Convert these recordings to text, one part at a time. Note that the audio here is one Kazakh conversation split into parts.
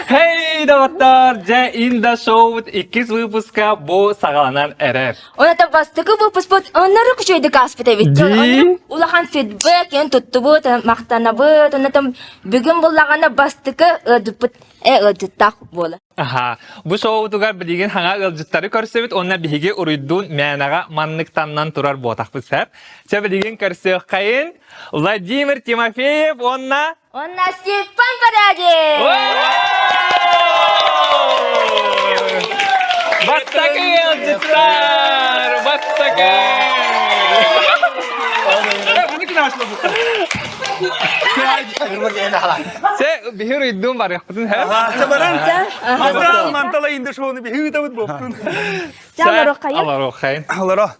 Hey даваттар, же инда шоу 2 выпуска бу сагаланан эрер. Оната бастыкы выпуспут, оннары күчөйдү каспыта бит. Ди? Улахан фидбэк, ен туттубут, мактанабыт, онатам бүгүн буллагана бастыкы ыдыпыт, ыдыттак бола. Аха, бу шоу тугар билген хаңа ылжыттары көрсөбүт, онна биһиге уруйдуун мәнага манныктаннан турар ботакпыз сәп. Че билген көрсөк кайын Владимир Тимофеев, онна Онна Степан Паради! Бастакы ылжыттар! Бастакы! Се бихир иддум бар яхтын һәм. Мантала инде шоуны bir hüvit avut boptun. Алларо кайын. Аллара.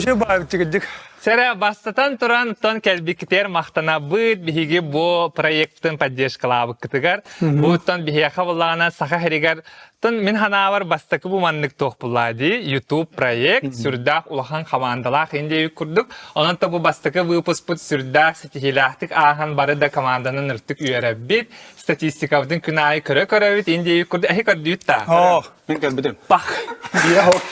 Şey bağırıp çıkacak. Сәрә бастатан туран тон кәлбиктер мактана бит биһиге бу проекттын поддержкалабы кытыгар. Бу тон биһиха буллагана саха херигер тон мен ханавар бастакы бу маннык тохпуллади YouTube проект сүрдак улахан командалар инде курдук. Онан та бу бастакы выпуск сүрдак сетихилахтык ахан бары да команданын ыртык үйрәбит. Статистикабытын күнай көрө бит инде курду ахи кырдыйта. Oh. Мен кәлбетем. Бах. Я ок.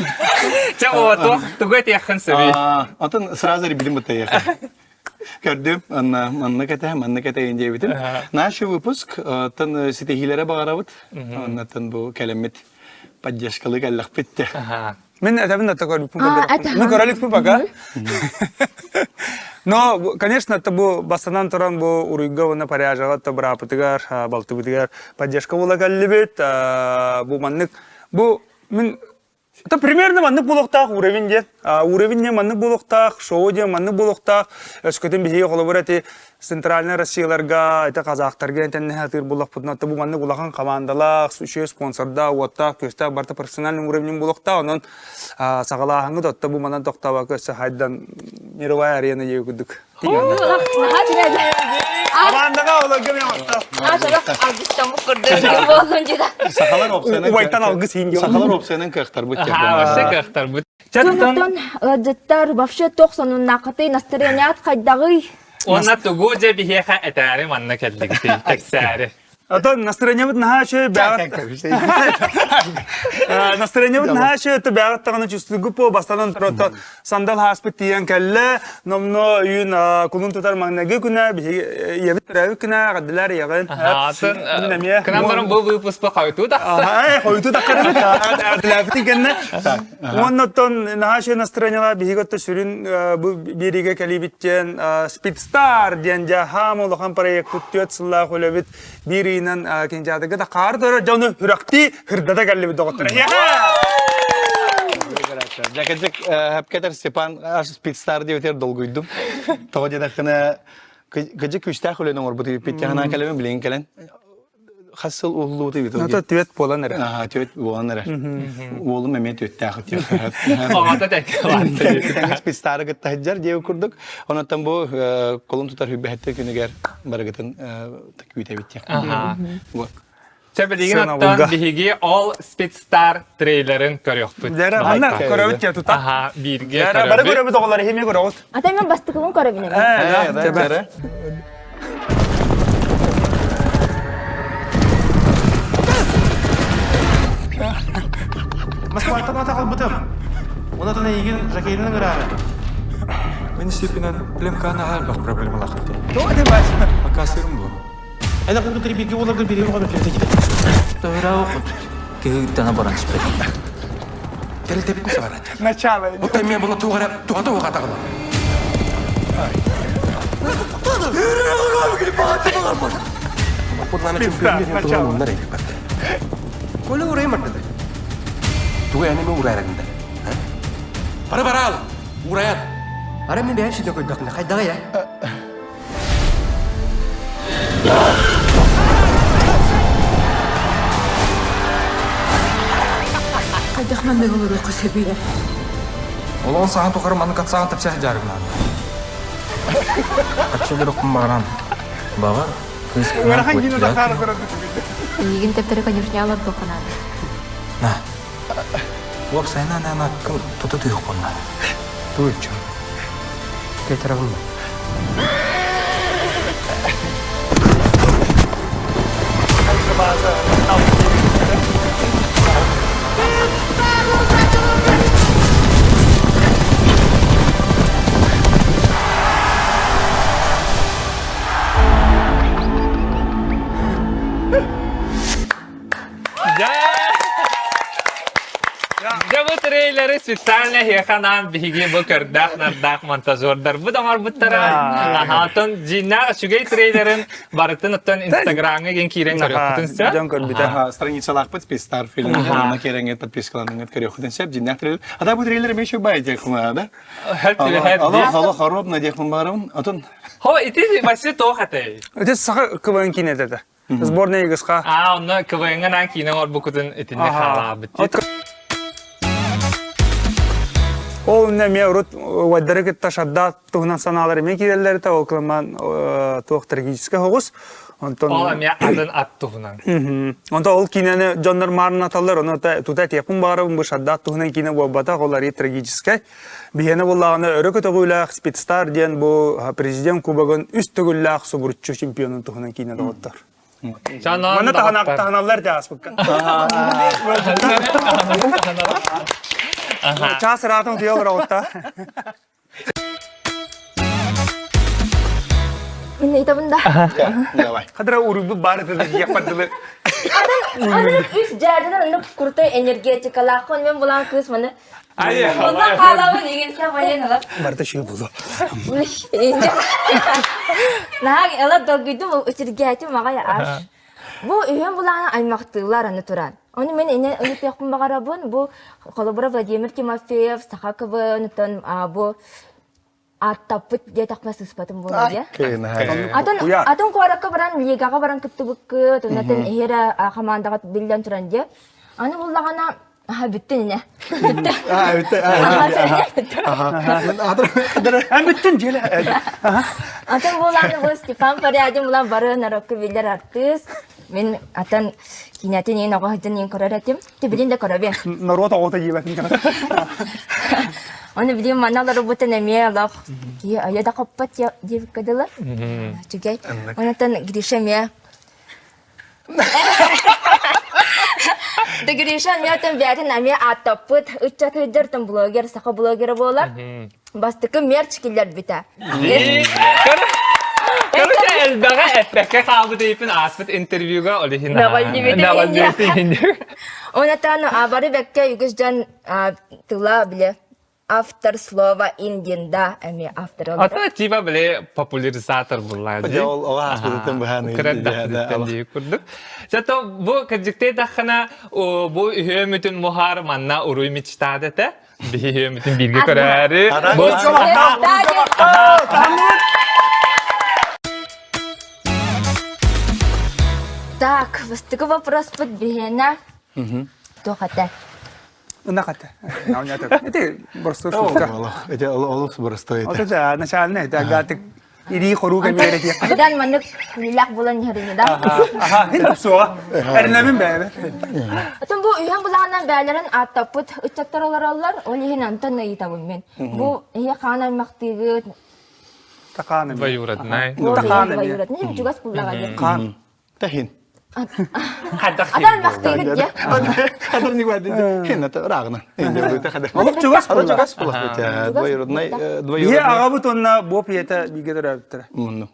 Ча ото тугат яхан сәби. Атын сразу ребятам это я. Gördüm, anna kete ince bitim. Naşı выпуск, tan sitehilere bağıravut. Anlatan bu kelimet поддержкалы кәлләк битте. Мен это такой ну королик пока. Но, конечно, это был бастанан туран был уруйгова на паряжа, это брапытыгар, балтыбытыгар, поддержка была кәллебет, бу маннык, бу мен это примерно маннык булуктак уровень де. Уровень не маннык булуктак, шоу де маннык булуктак. Өскөтен бихие колоборати центральный Россияларга, это казактарга энтенне хатыр булак путна. Это бу маннык булакан командалар, суче спонсорда, уаттак, көстак барта профессиональный уровень булукта. Онон сагалахаңы да это бу манан токтаба көсө хайдан мировая арена егудук. Командага олагым яматта. Сахалар опсияның. Уайтан алгыс инде. Сахалар опсияның кәхтар бит. Ха, кахтар бу. Чаттан ыдыттар вообще токсонун накыты настроение аткайдагы. Онна тугу же биһиха этәре манна кәлдигти тексәре. Это настроение вот наше бягат. Настроение вот наше это бягат таганы чувствую по бастанан тротто сандал хаспитиян кәлле номно юн кулун тутар магнаге күнә ябит рәвик күнә гадлар ягын. Кынамдарым бу выпуска кайту да. Кайту да карабет. Адлафти генне. Оннотон наше настроение биготто сүрүн бу бириге калибиттен Speedstar ден жахам улахан проект күттөт сылла хулебит бири Нан кинжадыгы да кардыр жаны хүрәкти хырдада галле бит доктор. Жакетик хәпкәтер Степан Speedstar дип өтер долгуйдым. Тогы да хына кыҗы күчтә хөлен ор бу дип питтәгән кәләме белән кәлән. Хасыл уллу дип. Это твет полан эре. Твет болан эре. Улы мәмәт өттә хәтер. Аңата тәкәләр. Speedstar гы таҗар дип курдык. Оннан бу колун тутар хүбәһәттә күнегәр баргытын тәкүйтә бит. Чәбелеген аттан биһиге all Speedstar трейлерын көрөкпүт. Дәре аны көрәбит я тута. Аха, бирге Дәре бары көрәбит оглар хеме көрәбит. Атаймен бастыкын көрөбүнө. Дәре. Масквартан атакал бутым. Онатана еген жакейнин гырары. Мен степенен племканы албак проблемалар кытты. Тоды баш. Акасырым бу. Айда курду трибиги оларды берем гана ферде киде. Тора окут. Кегиттана баран спек. Телтеп сарат. Начало. Ота мен буну тугара атакала. Колу урай мартады. Тугай әне мен урайрагында. Бара ал, ураяд. Ара мен бәйіп шеде көйдіқында, қайдағы я? Қайдақ мен бәйіп олар өқі себейлі. Олығын саған тоқыры маны қатсаған тәпсәхі жарығынан. Қатшылыр оқым мағыран. Бағар, көз күнан көттілі. Еген тәптері, конечно, алар доқынан. На. Уап сайна нана кыл туты тұйық бұнна. Туйық чым. Кей тарағым ба? трейлеры специально хеханан биги бу көрдах нардах монтажердар. Бу дамар буттара. Аха, тон жина шугай трейлерин барытын оттон Инстаграмга ген кирен көрөктүнсө. Жон көрбүтэ. Ага, страницалах подписtar фильм. На кереңе подпискаланыңа көрөктүн сеп жиннак трейлер. Ада бу трейлер мешо байдек кума, да? Алло, харап на дек мумарым. Атон. Хо, ити башы тохатай. Өте саха квн кинетете. Сборная игыска. Онно КВН-ан кино ор букутун итинде халабыт. Ол не ме урут ваддарык ташадда тугнан саналары ме киреллер та ол кылман тук трагический хогус. Онтон Ол эме адын аттугунан. Онто ол кинени жоннор марын аталар, оны тута тепун барабын бу шадда тугнан кине болбата олары трагический. Бихене боллаганы өрөкөтө гуйлах спецстар ден бу президент кубогун үст төгүллах субурчу чемпионун тугнан кине доттор. Мана таханалар да аспыкка. Час ратым тиогра отта. Мен айтабында. Давай. Кадра урубу бары да япадылы. Адан үс жардыдан нык куртай энергетикалах кон мен булан кыз маны. Ай, Онда калабы деген сен баян алып. Барта шүй булду. Наг эла догуйду үтүргәти мага аш. Бу үйөн буланы аймактылар аны туран. Оны мен эне Олимпиякын багарабын, бу Колобра Владимир Тимофеев, Сахакова, нутан бу аттапыт де такмас испатым болду я. Атын коракка баран лигага баран кыттыбыккы, тунатын эра командага билден туран де. Аны буллагана биттин эне. Биттин желе. Атын буланы бу Степан Парядин булан бары нарокко билдер артист. Мен атын кинятын ен ага хитин ен көрөретим. Тибилин де көрөбе. Наруто ота жибатын кана. Оны билем маналар работа неме алап. Ки аяда каппат деп кадылар. Чугай. Онатан гришеме. Да гришан мятан бятын аме атапыт үччатыдыртын блогер, сака блогер болар. Бастыкы мерч киллер бита. Короче, элбага эппекке калбы дейпин аспыт интервьюга олихин. Навальный. Онатан бары бекке югызжан тыла биле. Автор слова индинда, ами автор олар. Ата типа биле популяризатор буллар. Ол аспыттын баханы. Курдук. Зато бу кыжыкте дахана бу үйөмүтүн мухар манна уруй мечтадете. Бүйөмүтүн бирге көрөри. Так, выстыкы вопрос подбегена. Тохата. Наката. Наунята. Это просто шутка. Это олус просто Вот это начально, это гатик. Ири хоруга мерети. Дан манык лилак булан харыны да. Ага, это все. Эрнемин бәбе. Атым бу үйөн булаганан бәлерин аттапыт үчтактаралар, олихин антан айтабын мен. Бу ия хана мактыгы Таканы. Двоюродная. Таханы. Не жугас булаган. Кан. Тахин. Адан мактыгы я. Кадар не гвадит. Хин это рагна. Это кадар. Алып чугас Алып була. чугас була. Двоюродный, Е двоюродный. агабы тонна боп ета бигедер аптыра. Мунну.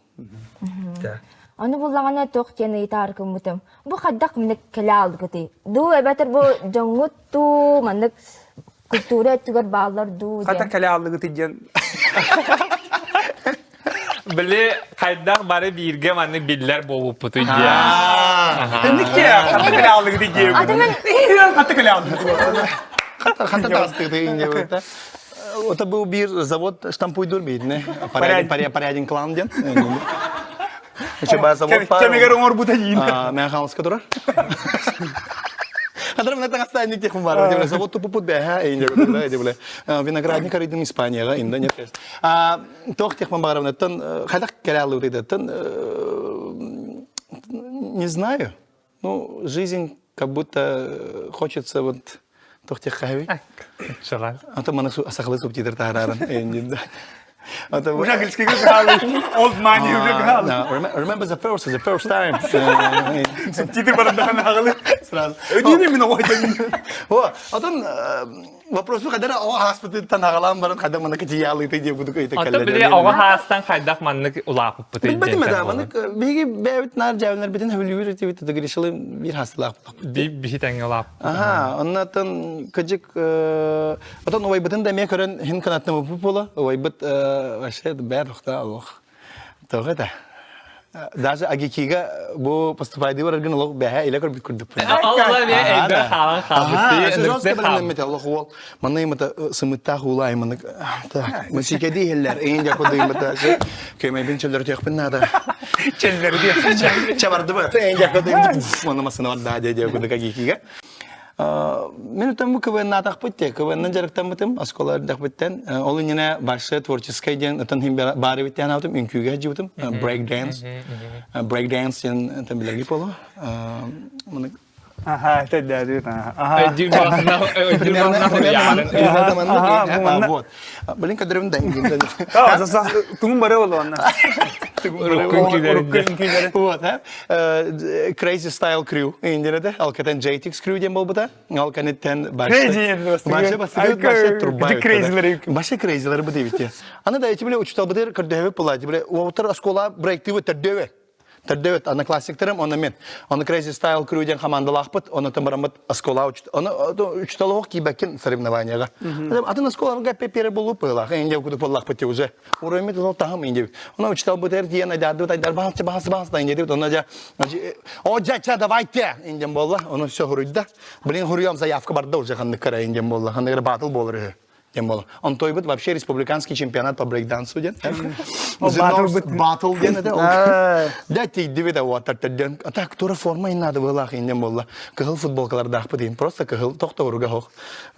Аны булагана тох кені итар кымытым. Бу хаддак минек келе алгыты. Ду эбетер бу жоңут ту маннык культура түгөр баалар ду. Ката келе алды гытыжан. Биле кайдак бары бирге манны биллер болуп путу дия. Нике ката келе алды гытыжан. Атымен Ката келе алды. Хата тасты инде это. Это был бир завод штампуйдур бедне. Порядин клан ден. Чеба завод пар. Кемегер оңор бутажин. Мен халска тура. Адрам на тагастанник тех мбар. Дебля завод тупо под беха инде бля дебля. Виноградник аридин Испания инде не фест. Тох тех мбаров на тон хадак келялы вот это тон не знаю. Ну, жизнь как будто хочется вот тох тех хави. Чалай. А то манасу асахлы субтитр тааран инде. Уже английский old money уже гал. Remember the first time. Субтитры барандахан агалы. Сразу. Ödeyini mi o hocam? О, атан вопросу кадара о хаспыты танагалам баран кадам мана кити ялы ты деп буду кайта Ата биле ага хастан кайдак маннык улапып бутый. Bilmedim de ama bigi bevit nar cevler biten hülüyür tevit de girişli bir hastalık. Bir tane ulap. Aha, ondan kıcık atan ovay biten demeye kören hin kanatna bu pola. Ovay bit şey berruhta Allah. Doğru da. Даже агикига bu поступайды var argın Allah beha ile kor bikurdu. Allah ne elde halan Aha, kaldı. söz kadar mete Allah ol. Manay mata sımıtta hulay manık. Ta, musike değiller. Eğince kodayım mata. Kömey bin çöller tiyakpın nada. Çelleri diye. Çabardı mı? Eğince kodayım. Manama var daha diye koduk agikiga. Мен там КВН на тахпытте, КВН на жарыктан бытым, аскола тахпыттен. Ол ине башы творческий ден, тан хим бары биттен аутым, инкюга жибутым, break dance ден там билерги поло. Aha, tedde diyor. Aha. Вот. Блин, кадрым ден. Tamam, sasa tungum bare oldu onlar. Вот, Crazy Style Crew. İndirede, alkatan JTX Crew diye bolbuta. Alkanitten başka crazy'leri bu devit ya. Ana da içi bile uçtal bıdır kırdöve puladı bile otur askola breaktivi terdöve. Terdövet ana klasiklerim ona men. Ona Crazy Style Crew diye komandalakpıt, ona tambaramıt askola uçtu. Ona uçtal ok kibakin соревнованияга. Атын асколарга пепери болу пыла. Энде куду поллакпыт уже. Уроми то тахам энде. Она уçtal быдыр диен айдарды тайдар баас да энде дип. Она жа о жача давайте энде болла. Оны всё хуруда. Блин хуруям заявка барды уже ханны кара энде болла. Ханны батл болыр. Демол. Он той бит вообще республиканский чемпионат по брейкдансу ден. Батл ден это. Да ти дивида ватар ден. А так тура форма и надо была хинде болла. Кыл футболкаларда ахпыдын. Просто кыл токторуга хох.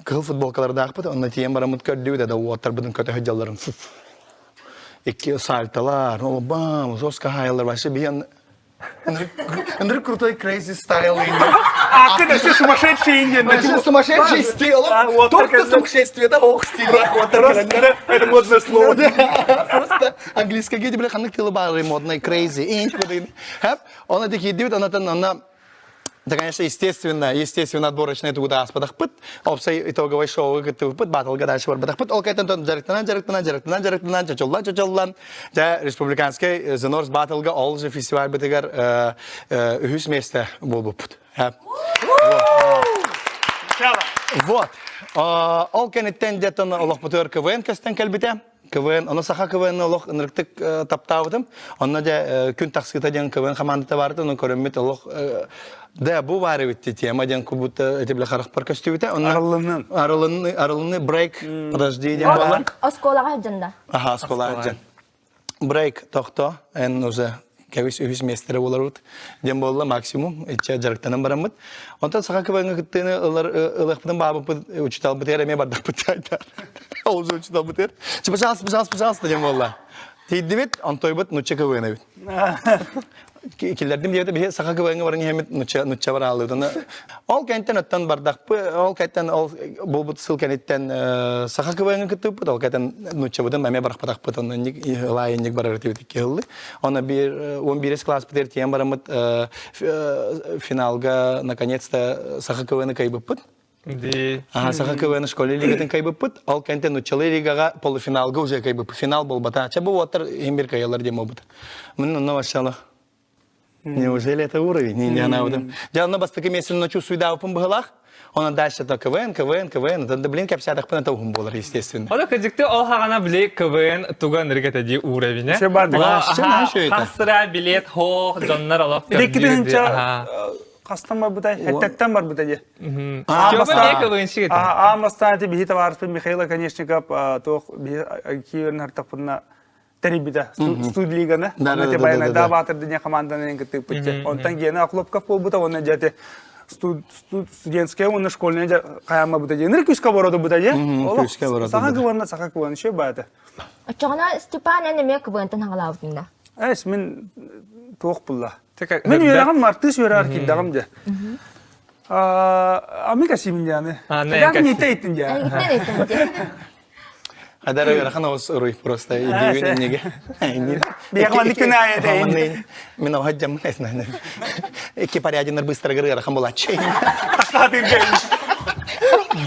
Кыл футболкаларда ахпыды. Он тием барамыт көр дивида да ватар бидин көтө хыжалларын. İki saltalar, bam, жестко хайлар вообще биян. Андрей крутой crazy style. Arkadaşlar sumасшедший индиан. Сумасшедший стил. Только сумасшествие, это ох стиль. Это модное слово. Просто английское геди, бля, ханны килобары модные, crazy. Он это хидит, она это, конечно, естественно, отборочный это куда аспадах пыт, опсай итоговый шоу, это пыт, батл гадаш варбадах пыт, олкайтан тон жарыктанан, чачоллан, да, республиканский зенорс батлга, ол же фестиваль бытыгар, үхүс месте болбу пыт. Вот. Ол кенеттен детон олох бутыр КВН кастен калбите. КВН, она саха КВН олох нырктык таптавдым. Онна да күн таксыта ден КВН командата барды, но көрөммет олох да бу бары битти тема ден кубут эти бля харах пар костюбите. Аралынны брейк, подожди ден бала. Осколага жанда. Ага, осколага жан. Брейк тохто, эн уже кевис үхүс местери боларут. Ден болла максимум, ича жарыктанан барамыт. Онтан саха КВН кыттыны ылыхпытын бабы учитал битер, эме бардак бытайдар. Ол же учитал битер. Пожалуйста, ден болла. Тейдивит, он тойбыт, нуча КВН бит. Киллердим диете бе саха КВН барың хемет нуча бар алыдыны. Ол кенттен оттан бардакпы, ол кенттен ол болбут сылкенеттен саха КВН кыттыппыт, ол кенттен нуча будын эме баракпытакпыт, онун лайынник барар тибит келди. Она бир 11 класс битер тем барамыт финалга наконец-то саха КВН кайбыппыт. Саха КВН школе лигатын кайбыппыт, ол кенттен нучалы лигага полуфиналга уже кайбыппыт. Финал болбата. Ча бу отыр хембир каялар демобыт. Мен онна машалла. Неужели это уровень? Не она вот. Я на бастык месяц ночью суйда упом бгалах. Он дальше то КВН. Это блин капсятах по натовым болар естественно. Ода кадикте ол хагана биле КВН туган регатади уровень. Все барды. Хасра билет хо жоннар алып. Декидинча кастан бар бутай, хеттен бар бутай. Амастан ти бихита варспы Михаил Конечников тох киверн хартапына терибида студлиганы. Онте баяна да батыр дыня команданың кытып битте. Онтан гена аклопков болбута, онна жате студентская, онна школьная каяма бута. Ныр күскә бороды бута же. Саха кыванна ше бата. Ачагына Степан эне КВНтан хагалабында. Эс мен тох булла. Мен үйрәгән мартыс үйрәр киддәгәм дә. Америка симин яны. Ягъни тәйтин я. Ada rakan aus uruy просто идею неге. Biar mandi kena ya teh. Мен хажам эсна. Эки парядинер быстро гыры рахан булачы. Takdir gel.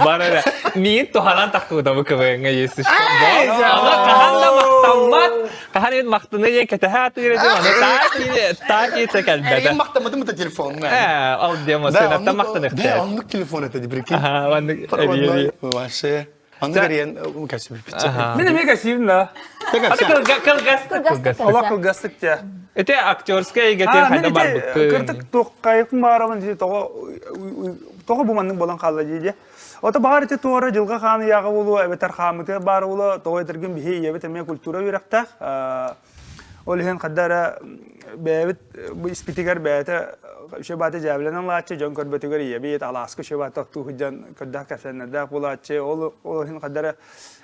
Bana min tuhalan takku da bu kıvırına yesis. Ama kahanla mahtammat. Kahan evet mahtını yen ketahat üretim. Ta ki tekelbede. Эм мактамадым это телефон. Al diye masaya tam mahtını Да, ihtiyar. он телефон это дебрики. Aha, vandık eriyor. Вообще. Он говорит, касып пича. Benim mega sevdim la. Hadi kılgastık. Allah kılgastık ya. Ete aktörske getir hayda bar bıkkı. Kırtık toqayıqın bağıramın dedi toqa bumanның болан қалла дейді. Ота бағар ете тоғара жылға қаны яғы болу, әбетер қамыты бар болу, тоға етірген бейі ебет әме культура үйрақтақ. Ол ең қаддара бәйбет іспетігер бәйті шебаты жәбіленен латшы, жон көрбетігер ебет, аласқы шебаты оқту хүджан көрдақ кәсәннәдақ болатшы. Ол ең қаддара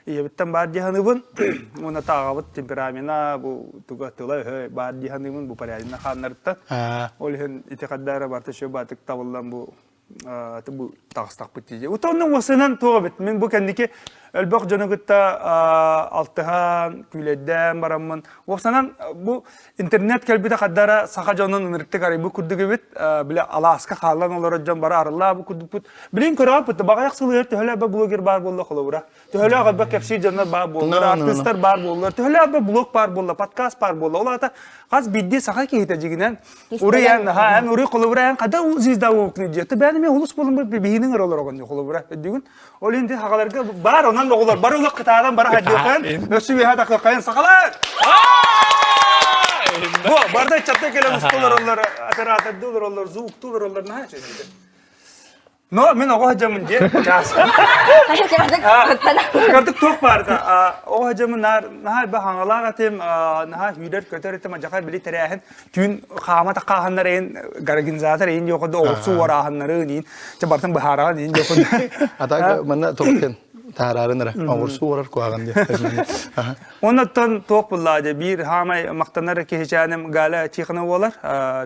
ебеттен бар дияғаныбын, оны тағабыт темперамена тұға тұла бар дияғаныбын бұл парядына қаннарыттан. Ол ең ете қаддара барты шебатық табылдан бұл bu tağıstak bittiği. Utanın vasınan tuğa bit. Men bu kendiki elbaq canıgıtta altıhan, küleden baramın. Vasınan bu internet kelbide kaddara sağa canın ınırıkta karayı bu kuddu gibi bile Alaska xalan olar can bara arılla bu kuddu put. Bilin körap bitti. Bağa yaxsılıyor. Töhele be blogger bar bolla xolabura. Töhele ağabey kepsi canlar bar bolla. Artistler bar bolla. Töhele ağabey blog bar bolla. Podcast bar bolla. Ola ta qaz biddi sağa ki hitacıgınan. Uriyan ha en uri xolabura en qada uzizda okunu jeti. Ben ulus bolun bihinin rolar oğlan xolabura. Digun. Ol indi haqalarga bar ondan oğlar bar oğlar qıtadan bar hadiyokan. Nösü bir hada qılqayın saqalar. Bu barda chatta gelen ustalar onlar atarat ediyorlar onlar zuqtular onlar ne şey dedi. No men o hacamın diye. Kartık tok barda. O hacamın nah be hangala gatem nah hüder köter etem jakar bili terehin tün qama ta qahanlar en gargin zatar en yok da olsu warahanları nin. Çabartan bahara nin yok da. Ata mana tokten. Tararınır. Avursu uğrar kuağın diye. Ondan tok bullaca bir hamay maqtanar ki heçanem gala çıkına olar.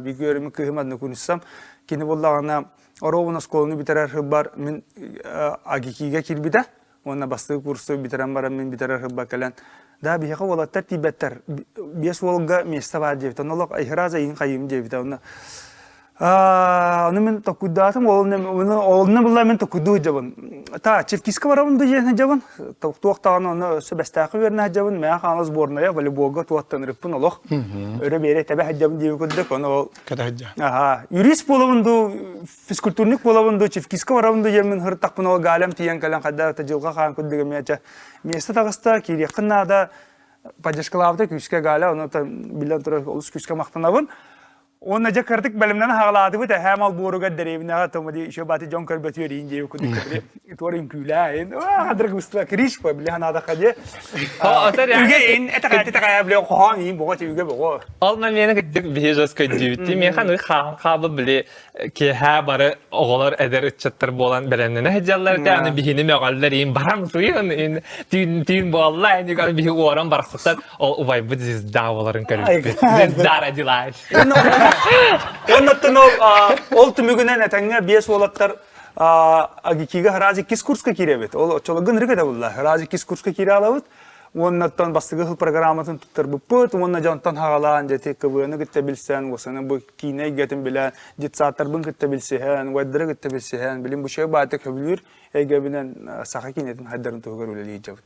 Bir görümü kıymadını konuşsam. Kini bullağına Orovun skolunu bitirer hıbbar min agikiga kirbide. Ona bastığı kursu bitiren bara min bitirer hıbba kalan. Da bir haka olatlar tibetter. Bias volga mesta var cevita. Nolok ihraza in kayım cevita. Onu men takuddatım oğluna bulla men takudu jaban. Ta çiftkiska varamın da jene jaban. Tuaqtağın onu sebestaqı verine jaban. Maya xanız bornaya vali boga tuaqtan rıpın olok. Öyle bere tabi hajabın jevi kudduk onu. Kada hajja. Aha, yurist bolavundu, fiskulturnik bolavundu, çiftkiska varavundu jemin hır taqpın ol galem tiyan kalan qaddar tajilqa xan kudduk meyaca. Mesta tağısta ki yakınna da pajashkalavda küske gala onu ta bilan tura olus küske maqtanavın. Onun acı kartık bölümden hağladı bu da hemal boruga derevine tamadi şöbati jon körbetiyor ince yok dikkat. Tuarın külayn. Hadrak musta kriş pa billahi nada kaje. Atar ya. Üge in etakaya bile qohan in boğa üge boğa. Alman meni gittik bir jös ködüyti. Men xan xabı bile ki ha barı oğlar eder ütçatır bolan belenene hejallar da bihini megallar in baram suyun in tin bu Allah in yukarı bihi oran barqsatan o ubay bu diz davaların körüp. Dara dilay. Ondan ol tümügünen etenge bies olatlar agikiga harazi kis kurska kirebet. Ol çolagın rıgada bullah. Harazi kis kurska kiralavut. Ondan bastığı hıl programatın tutar bu put. Ondan jantan hagalan jeti kıvını gitte bilsen. Osana bu kine getin bilen. Jit saatar bun gitte bilsehen. Veddere gitte bilsehen. Bilim bu şey batık habilir. Egabinen saha kinetin haddarın tuğgar ulali javut.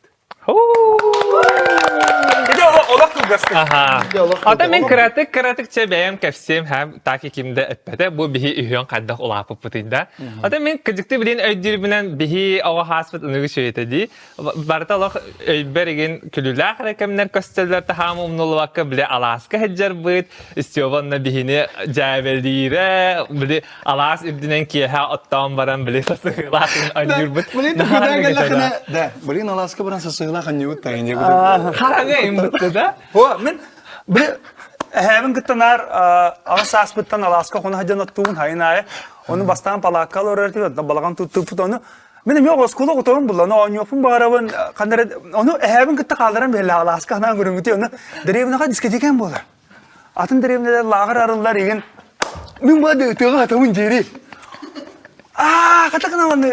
Olak kılgastık. Aha. Ata men kıratık çebeyem kefsim hem taki kimde etpete bu bihi ühyon kaddak olapı putida. Ata men kıcıktı bilin öydürübünen bihi ava hasbet ınıgı şöyle barta Allah öyberigen külülah rekamlar kösteller tahamı umnulu vakka bile Alaska heccar bıt istiyorvanna bihini cevellire bile Alas ibdinen ki ha attam baran bile sasıgılasın öydür bıt. Boleh tu kita galakna. Da, boleh Alaska beran sesuatu kan nyut tanya. Harangayım bıttı da. Ho, men bile hemen gittiler Alasas bittan Alaska konu hacan attığın hayna onu bastan palakal öğretiyor da balagan tutup onu benim yok oskulu oturun bulan onu yapın bağırın kanlar onu hemen gitti kaldıran belli Alaska hanan görüntü onu derevine kadar diskeciken bolar atın derevine de lağır arılar igen min bu da ötüyor adamın ceri katakan onu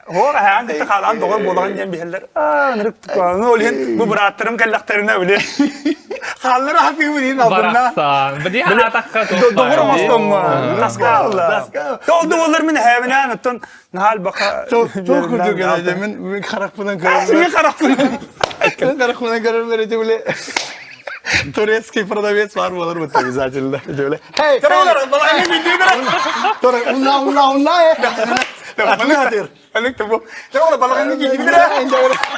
О, хан дит халан догор болгон дем бихеллер. Нырык туканы олен бу браттарым келлактарына биле. Халлар хапи билин алдына. Бараксан. Бди ханатакка Догор мастам. Таскалла. Толду олар мен хавынан оттон нахал бака. Çok kötü geldi. Ben karakpından Сине карактын. Karakpından karar vereceğim öyle. Турецкий продавец var mı olur mu обязательно? Böyle. Hey, Таралар баланы бидидер. Tore, unla. Anladır. Алек табу. Таралар баланы бидидер.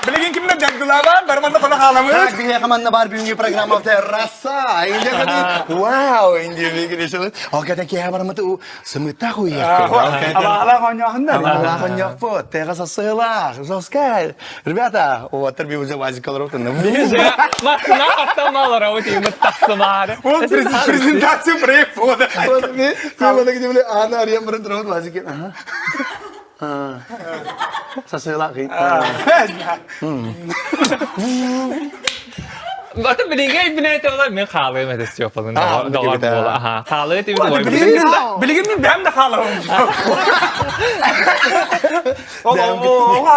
Билеген кимдер дагдылаба, барманда кана халамы. Так, bir yakamanda var bir program of terrasa. İnce kadar. Wow, ince bir girişim. O kadar ki ya barmata o semita ko ya. Aba hala каняхында. Allah kanya fot, terrasa sela. Zoskay. Ребята, o terbi уже вазик колоротun. Биже махна автомалара вот им тасмары. Ол презентация проект фото. Ne? Ben bana gidip böyle ana arayayım bana drone vazik. Aha. Sasela ki. Bakın bilingen binayete olan men xalı medes yapalım. Ha, Doğru gibi de. bola. Aha. Xalı tip boy. Билеген мен бәм да халам. О,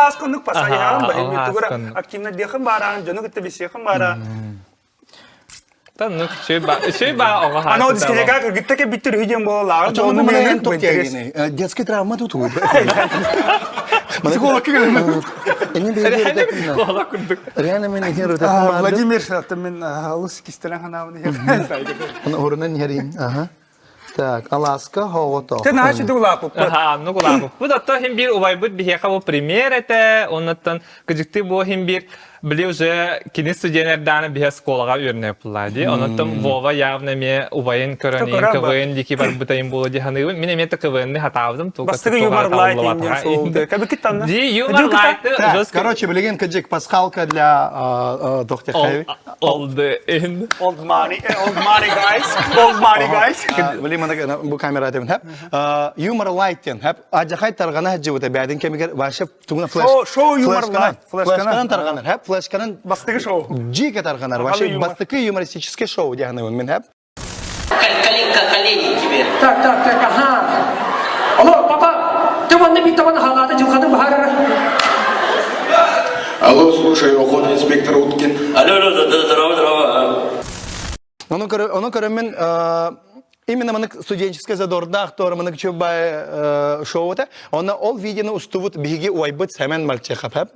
аскындык пасаян ба. Тугра активно дехин баран, жөнү гитте бисехин баран. Tanık şey ba o ha. Ана дискетека гиттеке биттер хиден болалар. Onu bana ben tok geldi. Детский травма тут. Психолог келем. Они бегают. Kola kurduk. Реально мен не ротом. Владимир шатты мен алыс кистелен ханамын. Onu oradan yarayım. Aha. Так, Alaska Hogото. Те начи дула поп. Aha, nu kula bu. Bu da hem bir ubay bu bir heka bu premier ete ondan gıcıktı bu hem bir biliyor уже kini stüdyenlerden bir skolaga örnek bulladı. Ondan vova явно me ubayın körönün kıvın diki var bu tayın buladı hanı. Mine me kıvın ne hatavdım. Бастыгы юмор лайт инден соолды. Кабы киттан. Ди юмор лайт. Короче, блин, каджик пасхалка для доктора Хэви. Oldu en. Old money guys. Блин, bu kamera demin hep. Humor light'ten hep. Acayip targana hacı bu da bədin kemiker başıp tuguna flash. Show humor light. Flash'kanan targanar hep. Flash'kanan Бастыгы шоу. Джика тарганар. Вообще бастыкы юмористическое шоу дияны мен hep. Колени тебе. Так, ага. Алло, папа, ты вон набитого халата, Дюхана Бахара. Алло, слушай, охота инспектор Уткин. Алло, здорово. Onu körüm men именно мынык студенческая задорда актор мынык чөбай шоута она ол видеоны устувут биги уайбыт hemen мальчехап hep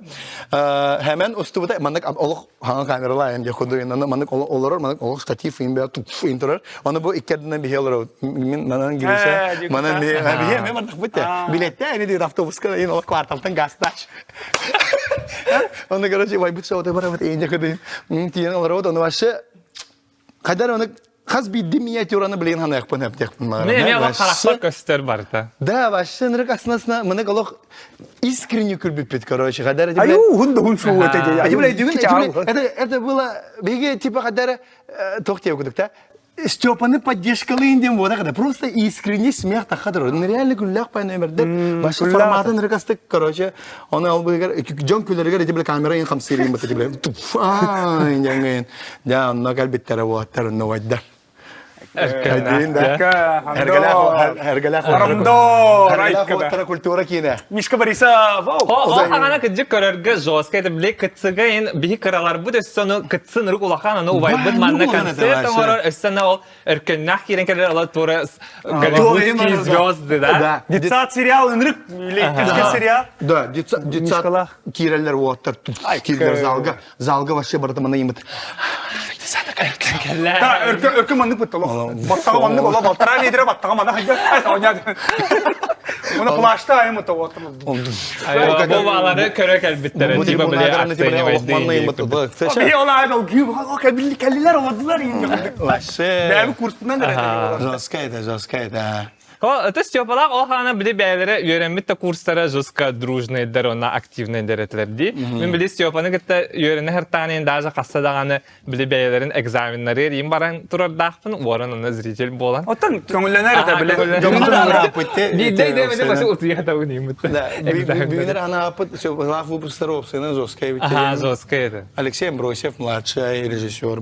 hemen устувут мынык олох хана камералар энде ходуйна мынык олорор мынык олох штатив имбе интерер оны бу иккеден биги олор мен манан гирише манан биги мен мындык бутте билетте эни дир автобуска ин ол кварталтан гастач оны короче уайбыт шоута барабыт энде ходуйн тиен олор оны вообще кадар оны Хаз бидди миниатюраны билген хана якпын хеп текпин мага. Ne me karakter göster var da. Да, вообще нырык аснасына мына голох искренне күрбүппит, короче, кадар эти. Аю, хун шоу это. Это было беги типа кадар тохте окудук, да? Степаны поддержкалы индем вот так, просто искренний смех так кадар. Он реально гулях по номерде. Вообще форматы нырык астык, короче, он албыгар жон күлөргө эти бил камера ин хамсырым бит бил. Инден. Да, на галбиттер вот, новайда. Hergele kultura kine. Мишка Бориса. O hana kıcık körerge joska ete bile kıtsıgayın bihi kıralar bu da sonu kıtsın rık ulakan onu uvay bud manna konser tamara üstüne o erkennak kiren keler ala tora Голливудский звезды, да? Детсад сериал, инрык, или сериал. Да, детсад кирелер вот, кирелер залга вообще бартамана имит. Да, örkü manlık bitti oğlum. Battağı manlık oğlum. Battara lidere battağı manlık. Onu plaşta ayım ıtı oğlum. Bu bağları körek elbitleri. Tiba bile aksayını Bir olay da o kelliler oldular. Вообще. Ben bir kursundan da. Жесткая. То есть yapalak o hana bile beylere öğrenmekte kurslara jostka дружный eder ona aktivne ederetlerdi. Ben bile yapanı gitti öğrene her tane daha kassa dağını bile beylerin egzaminleri yiyim baran turar dağpın oran ona zritel bolan. Otan köngüllener de bile. Bir de başı otuya da unayım. Бюнер она все глав выпусков сына жесткая ведь. Ага, жесткая это. Алексей Амбросьев, младший режиссер,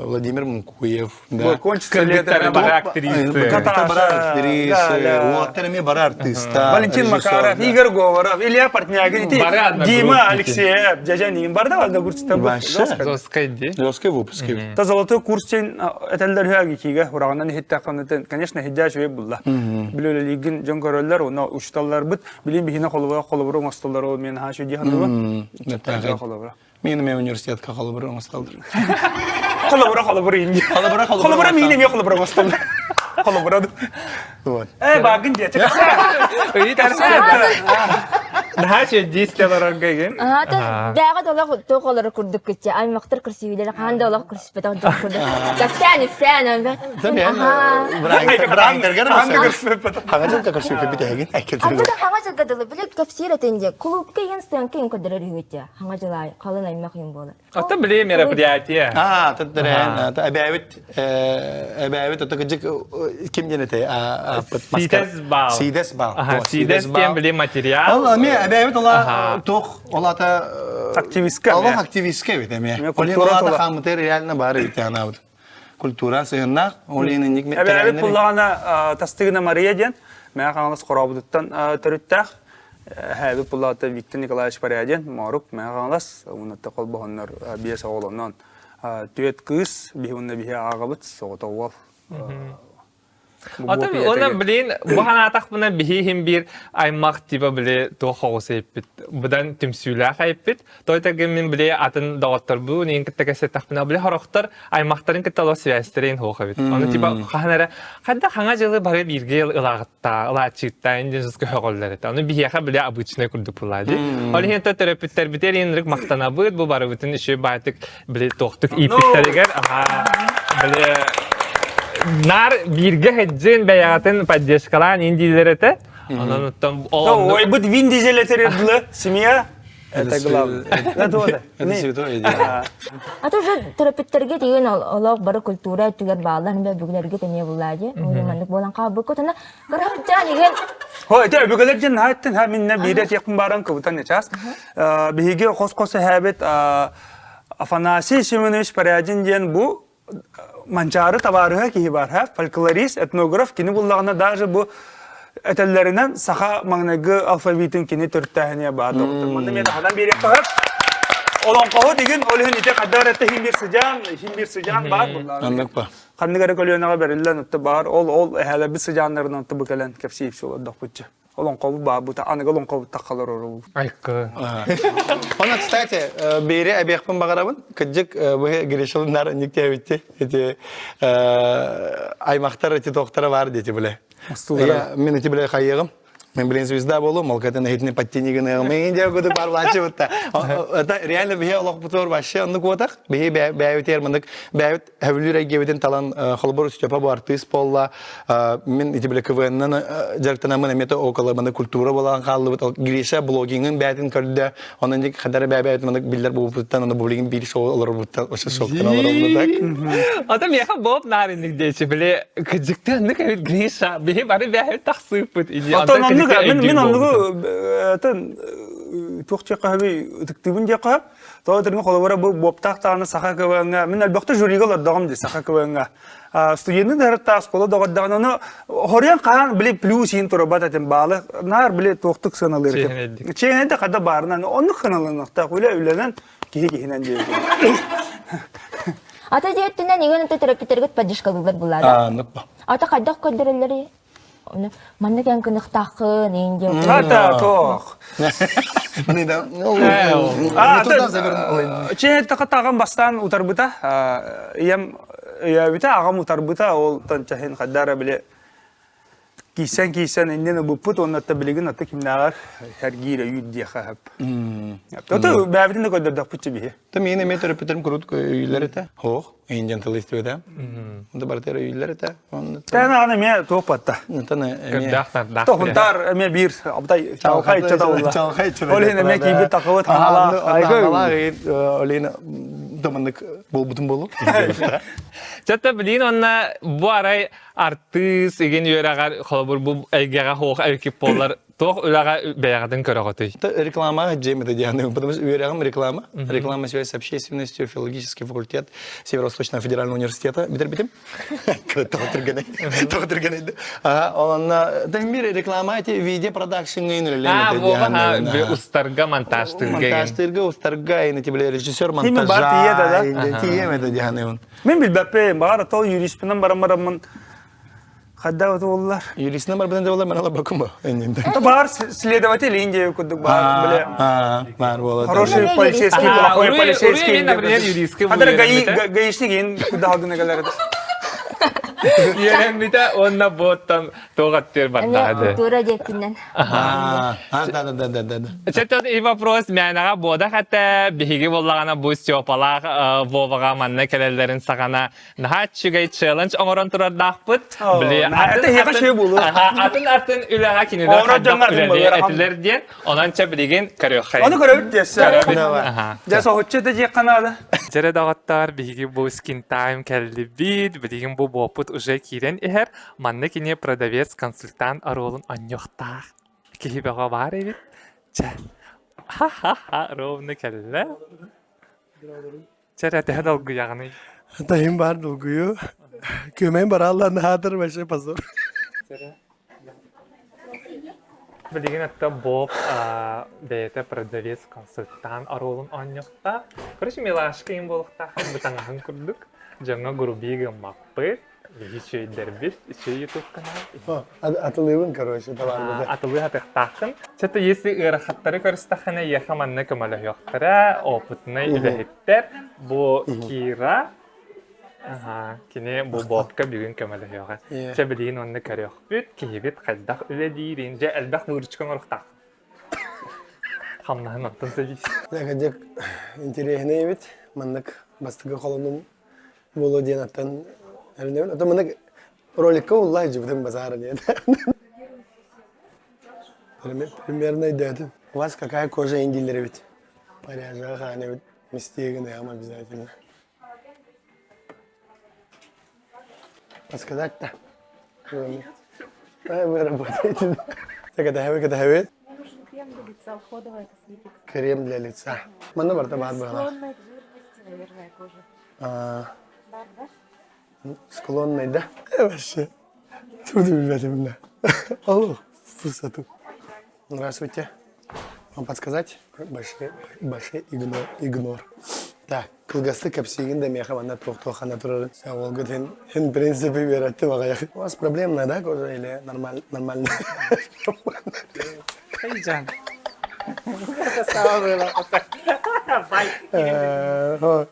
Владимир Мункуев, Кончится лето. Актрисы. Каташа. Галя. Вот, это мне бара артиста. Валентин Макаров, Игорь Говоров, Илья Портнягин, Бары одна Дима группа. Алексеев, дядя Ним барда валда курста был. Вообще. Жесткая идея. Жесткий выпуск. Та золотой курстен этелдер хәги киге урагынан хиттаканытын, конечно, хидда шуе булла. Биле лигин жон короллар, уна ушталлар бит, билин бихина колобура масталлар ол мен ха шу диханы ба. Мен университетке қалыбыр оңысталдыр. Колобура инде. Колобура мине ме колобура масталлар. Колобура. Вот. Багын дете. Iyi tersi. Daha şey disteler orgayın. Ата дага дола тоголор курдук кетче. Аймактар кырсыбылар кандай олак кырсыпта курдук. Фән. Хагажан такаршы көпитәген әкелдер. Абда хаңа жагадылы билет кафсира тенде. Клубка янстан кин кадырыр үгөтче. Хаңа жала калын аймак юм болар. Ата биле мероприятие. Тәдәрән. Әбәвит тәкәҗик ким җенете? Сидес бал. Сидес тем биле материал. Алла, мен әбәвит ола тоқ, олата Активистка. Алла активистка бит әме. Олин олата хамытыр реально бары бит ана бит. Культура сыгыннак, олинин ник мен. Әбәвит буллагана тастыгына Мария ден, мен каналас корабыттан төрүттәк. Әбәвит буллата Виктор Николаевич Паряден, Марук, мен каналас, унатта колбаханнар бия саголоннан. Төет кыз, бихунна бия агабыт, соготовал. Ата onun bilin bu hanatak buna bihim bir aymak tiba bile to xosepit. Budan tümsüla xaypit. Toyta gemin bile atın dağıtır bu neyin kitte kesetak buna bile haraktır aymakların kittalı siyasilerin hoğabit. Onu tiba xanara hadda xanga jılı bare bir gel ılağıtta, ılağıçıkta incinizki hoğolları. Onu bihiyaha bile abıçına kurduk buladı. Oli henta terapitler biter yenrik maktana bıd bu barı bütün işi baytık bile toxtuk ipitteriger. Bile Nar birge hecin beyatın поддержкалан индилерете. Анан там Ой, бут Вин Дизель этередлы, семья. Это главное. Это вот. Ата уже терапевттерге деген олог бары культура түгер баалар бе бүгүлерге тене булады. Мандык болан кабы котана гаража деген. Ой, это бүгүлер жен хаттын ха минне бирет якын баран кыбытан час. Биге кос-кос хабет Афанасий Семенович Парядин ден бу Манчары табарыга ки бар ха, фольклорист, этнограф кини буллагына даже бу этеллеринен саха маңнагы алфавитин кини төрттәһенә бар. Монда мен хадан береп калып, олон кого деген олын ите кадаратта хим бир сыжан бар буллар. Анлык ба. Кандыгара колонага берилен утта бар, ол һәлә бир сыжаннардан утта букалан кепсип шул докпутча. Олон кого бар бу та аныга олон кого такалар ору. Айкы. Она, кстати, бери объехпен багарабын, кыджык бу грешелнар никтебитти. Эти аймактар эти доктора бар дети биле. Мен эти биле хайыгым. Мен билен звезда болу, молкатын хитне подтенигин ягым. Мен индия годы бар лачы бутта. Это реально бие Аллах бутор башы, аны куатак. Бие бәйөт ермандык, бәйөт хәвлүр әгебеден талан холбор степа бу артист болла. Мен эти биле КВНнан жарктана мен мета около мында культура болан калды бут. Гриша блогингин бәйтин көрдө. Анан дик хадары бәйөт мында биллер бу буттан аны блогинг бир шоу алар буттан. Оша шоктан алар булдак. Адам яха боп наринник дейчи биле кыжыктан ник Гриша бие бары бәйөт таксыпыт. Мен анлыгы тоқча қабы тіктібін де қап, тоғытырын қолабара бұл боптақтағаны сақа көбіңі, мен әлбақты жюриға лардағым де сақа көбіңі. Студенттің дәрітті асқолы доғаддағын, оны хориян қаған біле плюс ең тұры бат әтін балы, нар біле тоқтық сыналыр. Чейінеді қада барынан, оны қыналынықта қөлі өйләнен кейі-кейінен дейді. Ата дейттінен еген өте терапевттерге поддержкалылар болады. Анлык ба. Ата қайдақ көдірілері? Мандык янкын ықтақы, нейінде. Ата, тоқ. Мені да... Чейінетті қаттаған бастан ұтарбыта, ағам ұтарбыта, ол танчахин қаддара біле кийсен инден бұппыт, оның атта білеген атта кімнағар әргейрі үйдде қағып. Тоты бәвітінде көдірдік бұтчы бейе. Там yine metropolitan kurut üyeleri de. Hoş. İncen talistiydi. Onda bartera üyeleri de. Тәні ағаны мен тоқ батта. Тоқынтар мен бір, абдай чалқай чада олла. Олен мен кейбір тақылы таңала. Олен, домандық бол бұтын болу. Çatta bilin onna bu aray artist igen yöragar xolbur bu aygaga hoq ekip bollar toq ulaga beyagadın körögötüy. Это реклама, Джейми Дадьяны, потому что уверяем реклама. Реклама связи с общественностью, филологический факультет Северо-Восточного федерального университета. Битер-битем? Тоғытырганайды. Онна, тәңбір реклама, эти видео продакшн гейн Вова бе устарга монтажтыр деген. Монтажтырга, устарга, и на тебе режиссер Тими бар тие да, да? монтажа. Тие ме Дадьяны. Мен билбеппе, бағара тол юриспинен барам-барамын. Хадда өті олар. Юристина бар білінде олар, мен ала бакума. Это бар следователь Индии күдік бар, біле. Бар, болады. Хороший полицейский, плохой полицейский. Уруй, например, юристский. Хадыр гаишник ең күдді халгына кәлерді. Yerem bir de onna bottan toğattır Эне бардады. тура депинен. Да. Çetot iyi вопрос мәнаға бода хатта биһиги боллагана бу стёпалак вовага манна келелерин сагана наха чугай челлендж оңорон турардакпыт. это хега şey болу. Атын үлага кинеде Оңорон жаңа болу. этилер ден онанча билеген көрөк. Оны көрөбіт десі. Аха. Жасы хотчеті жек қанады. Жере дағаттар биһиги бу скин тайм келди бит, билеген бу бопут уже кирен ихер, манна кине продавец консультант аролун аньёхтар. Кихибега бар бит. Ча. Ха-ха-ха, ровно келле. Жере тәһә долгы ягыны. Dayım var dolguyu. Kömeğin var Allah'ın hadır ve şey pazar. Билеген атта Боб бейте продавец консультант аролун аньёхтар. Короче, милашка им болуктар бутаңаһын курдук. Жаңа группига маппы. Еще и дербит, еще и YouTube канал. Atılığın короче tavallıda. Атылы хатыктахын. Чата если ырахаттары көрстахына яхаманны көмөлө yoktara, опытный илехиттер. Бу Кира. Ага, кине бу Бобка бүгүн көмөлө йога. Ча билген онны көрөк бүт, кийбит кайдах үле дейрин, же элбах бурчкан урактак. Хамнахын аттан сөйс. Закадек интересный вид. Маннык бастыгы колонум болу ден аттан. Это маннык роликка уллай жибдым базара нет. Примерно идет. У вас какая кожа индилер ведь? Поряжа, хане ведь мистиганы, ям обязательно. Подсказать-то? Вы работаете. Так это хэвит? Крем для лица, уходовая косметика. Крем для лица. Манна барта баат была. Склонная к жирности, наверное, кожа. Да, да? Склонной, да? Вообще. Тут ребята, Алло, фурсату. Здравствуйте. Вам подсказать? Большой игнор. Так, кылгасты капсигин да меха манна тохтохана турарын. Ол год хен принципе вератты мага. У вас проблемная, да, кожа или нормально? Хайжан. Это самое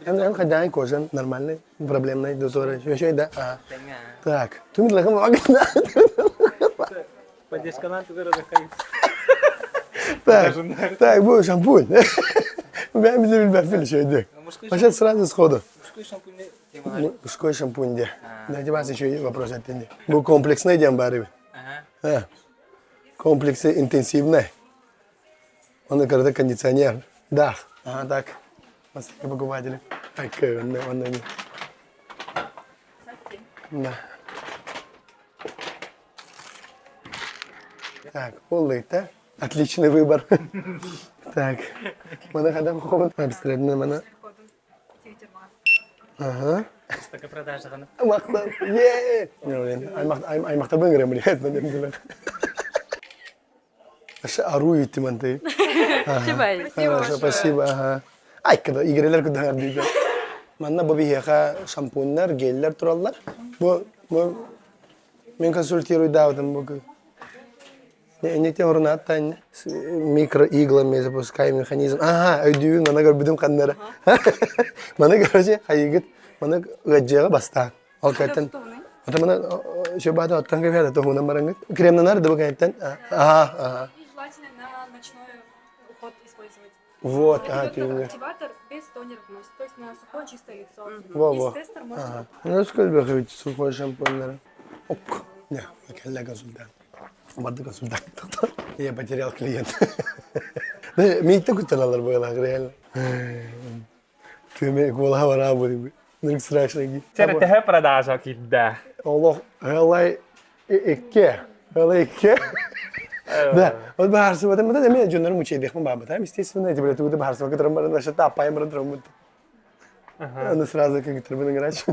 Он хозяин кожи нормальный, проблемный, дозоры. Еще да? Так, ты мне лахам вагна. Поддержка на ты заходит. Так, будет шампунь. Я не люблю еще иди. А сейчас сразу сходу. Мужской шампунь, да. Дайте вас еще вопрос ответить. Был комплексный дембары. Комплексы интенсивные. Он когда кондиционер. Да. Ага, так. Маслики покупатели. Так, он не. Да. Так, улыбка. Отличный выбор. Так. Мана хадам хобот. Обстрелянный мана. Ага. Такая продажа, да? Махтан. Е! Ай махтабын грем блядь, на нем дело. Аша аруй ты манты. Хорошо, спасибо. Ага. Ай, когда игрелер куда гардыга. Манна баби хеха шампуньлар, геллер тураллар. Бу мен консультирую давдым бу. Не те орнаттан микроиглами запускаем механизм. Ага, өйдүүн мана көрбүдүм каннары. Мана короче хайгыт, мана гаджага баста. Ал кайтан. Ата мана шебада оттан кебеда то хунан бараңыт. Кремнан арды бу кайтан. Ага. Желательно на ночной уход использовать. Вот, Активатор без тонера наносит, то есть на сухое чистое лицо. Во-во. Из тестер можно... Ага. Ну сколько ведь сухой шампунь. Ок. Не, какая консультант. Барды консультант. Я потерял клиента. Мне так усталалар было, реально. Ты мне кола работает. Нырк страшный. Чер те продажа кидда. Allah, helay ikke. Helay ikke. Да, вот бахарсы вот это мне жонор мучей дехм баба, там естественно эти блядь тут бахарсы как трамбар на шата апай мран трамбут. Она сразу как трамбар играть.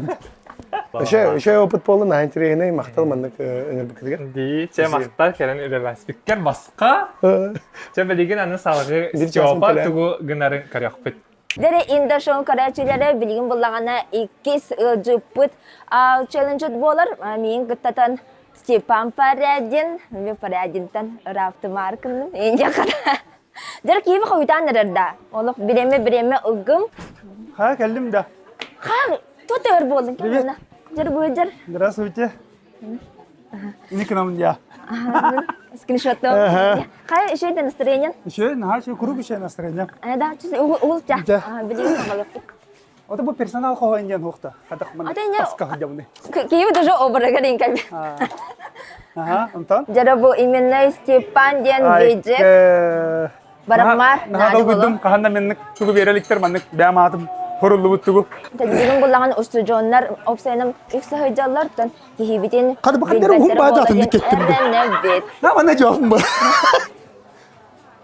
Еще опыт полный на интересный махтал маннак энергетика. Ди, че мақтар керен үребәс. Биккер басқа. Че білеген аны салғы Бір жауапа жасым тугу гынарын каряқ бит. Дәрі индашон карачылары білген бұлағана 2 жыппыт челленджет болар. Мен күттатан Степан Парядин, мен Парядинтан рафты маркының енде қада. Дәрі кейбі қойдан әрірді. Олық біреме ұғым. Ха, келдім да. Ха, тут өр болдың кемені. Жыр бұй жыр. Здравствуйте. Не к нам, я. Скриншоттың. Қай үшейді настроениен? Еще, еще круг еще настроение. Да, ұл жа. Да. Білген қағалықтық. Вот это персонал кого индиан хохта. Хадах ман. А ты не- Паска ходямны. Кейбі тоже обырға дейін кәлбі. Ага, Антон. Жары бұл именно Степан ден бейджек. Барақмар. Нахадал гуддум. Каханда менник тугу береликтер манник. Бәм атым. Хоруллу буттугу. Тәдбігін бұлаған ұстыжонлар, оқсайным үксі høйджалар, кейбітен Қады бақандары ұғым бадатынды кеттім бі. бет. На мана жауабым бар.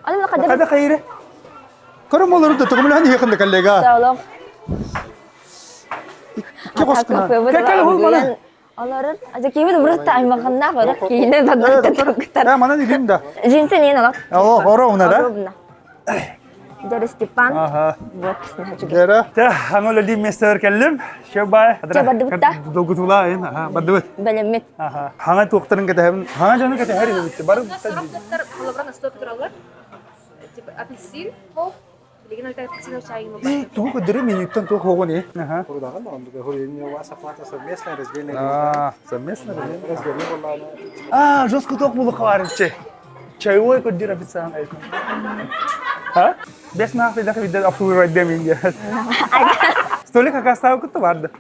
Алын қадыр Када хайры. Көрім олар да тугумлан якында коллега. саулық. Ке қосқына. Кәкәл ол мана. Аларыр, аза кейбіт бұрытта аймағына қойрық кейіне бадаттар. Да, мана дегем да. Жинсен ең алақ. О, оровна да. Жары Степан. Ага. Вот, сынға Гера. Та, аңола ли местер келдим. Шебай. Че, бадыбытта? Долгутула, ага, бадыбыт. Бәлемет. Ага. Хаңа туқтырын кетем. Хаңа жаны кетем hər yerdə. Барып Колобрана 100 петролар. Типа апельсин, пол. Билеген өлтәр апельсин чайын и тугу кыдыры минуттан тугу хогон е. Ага. Курдаган маған бүге хойын у вас оплата совместная разделение. Совместно. Разделение была. А, жестко ток булы каварынчы. Чайой көддер официант айтын. А? Бес нахты да видят обслуживать деминги. Столик оказалось кто варда.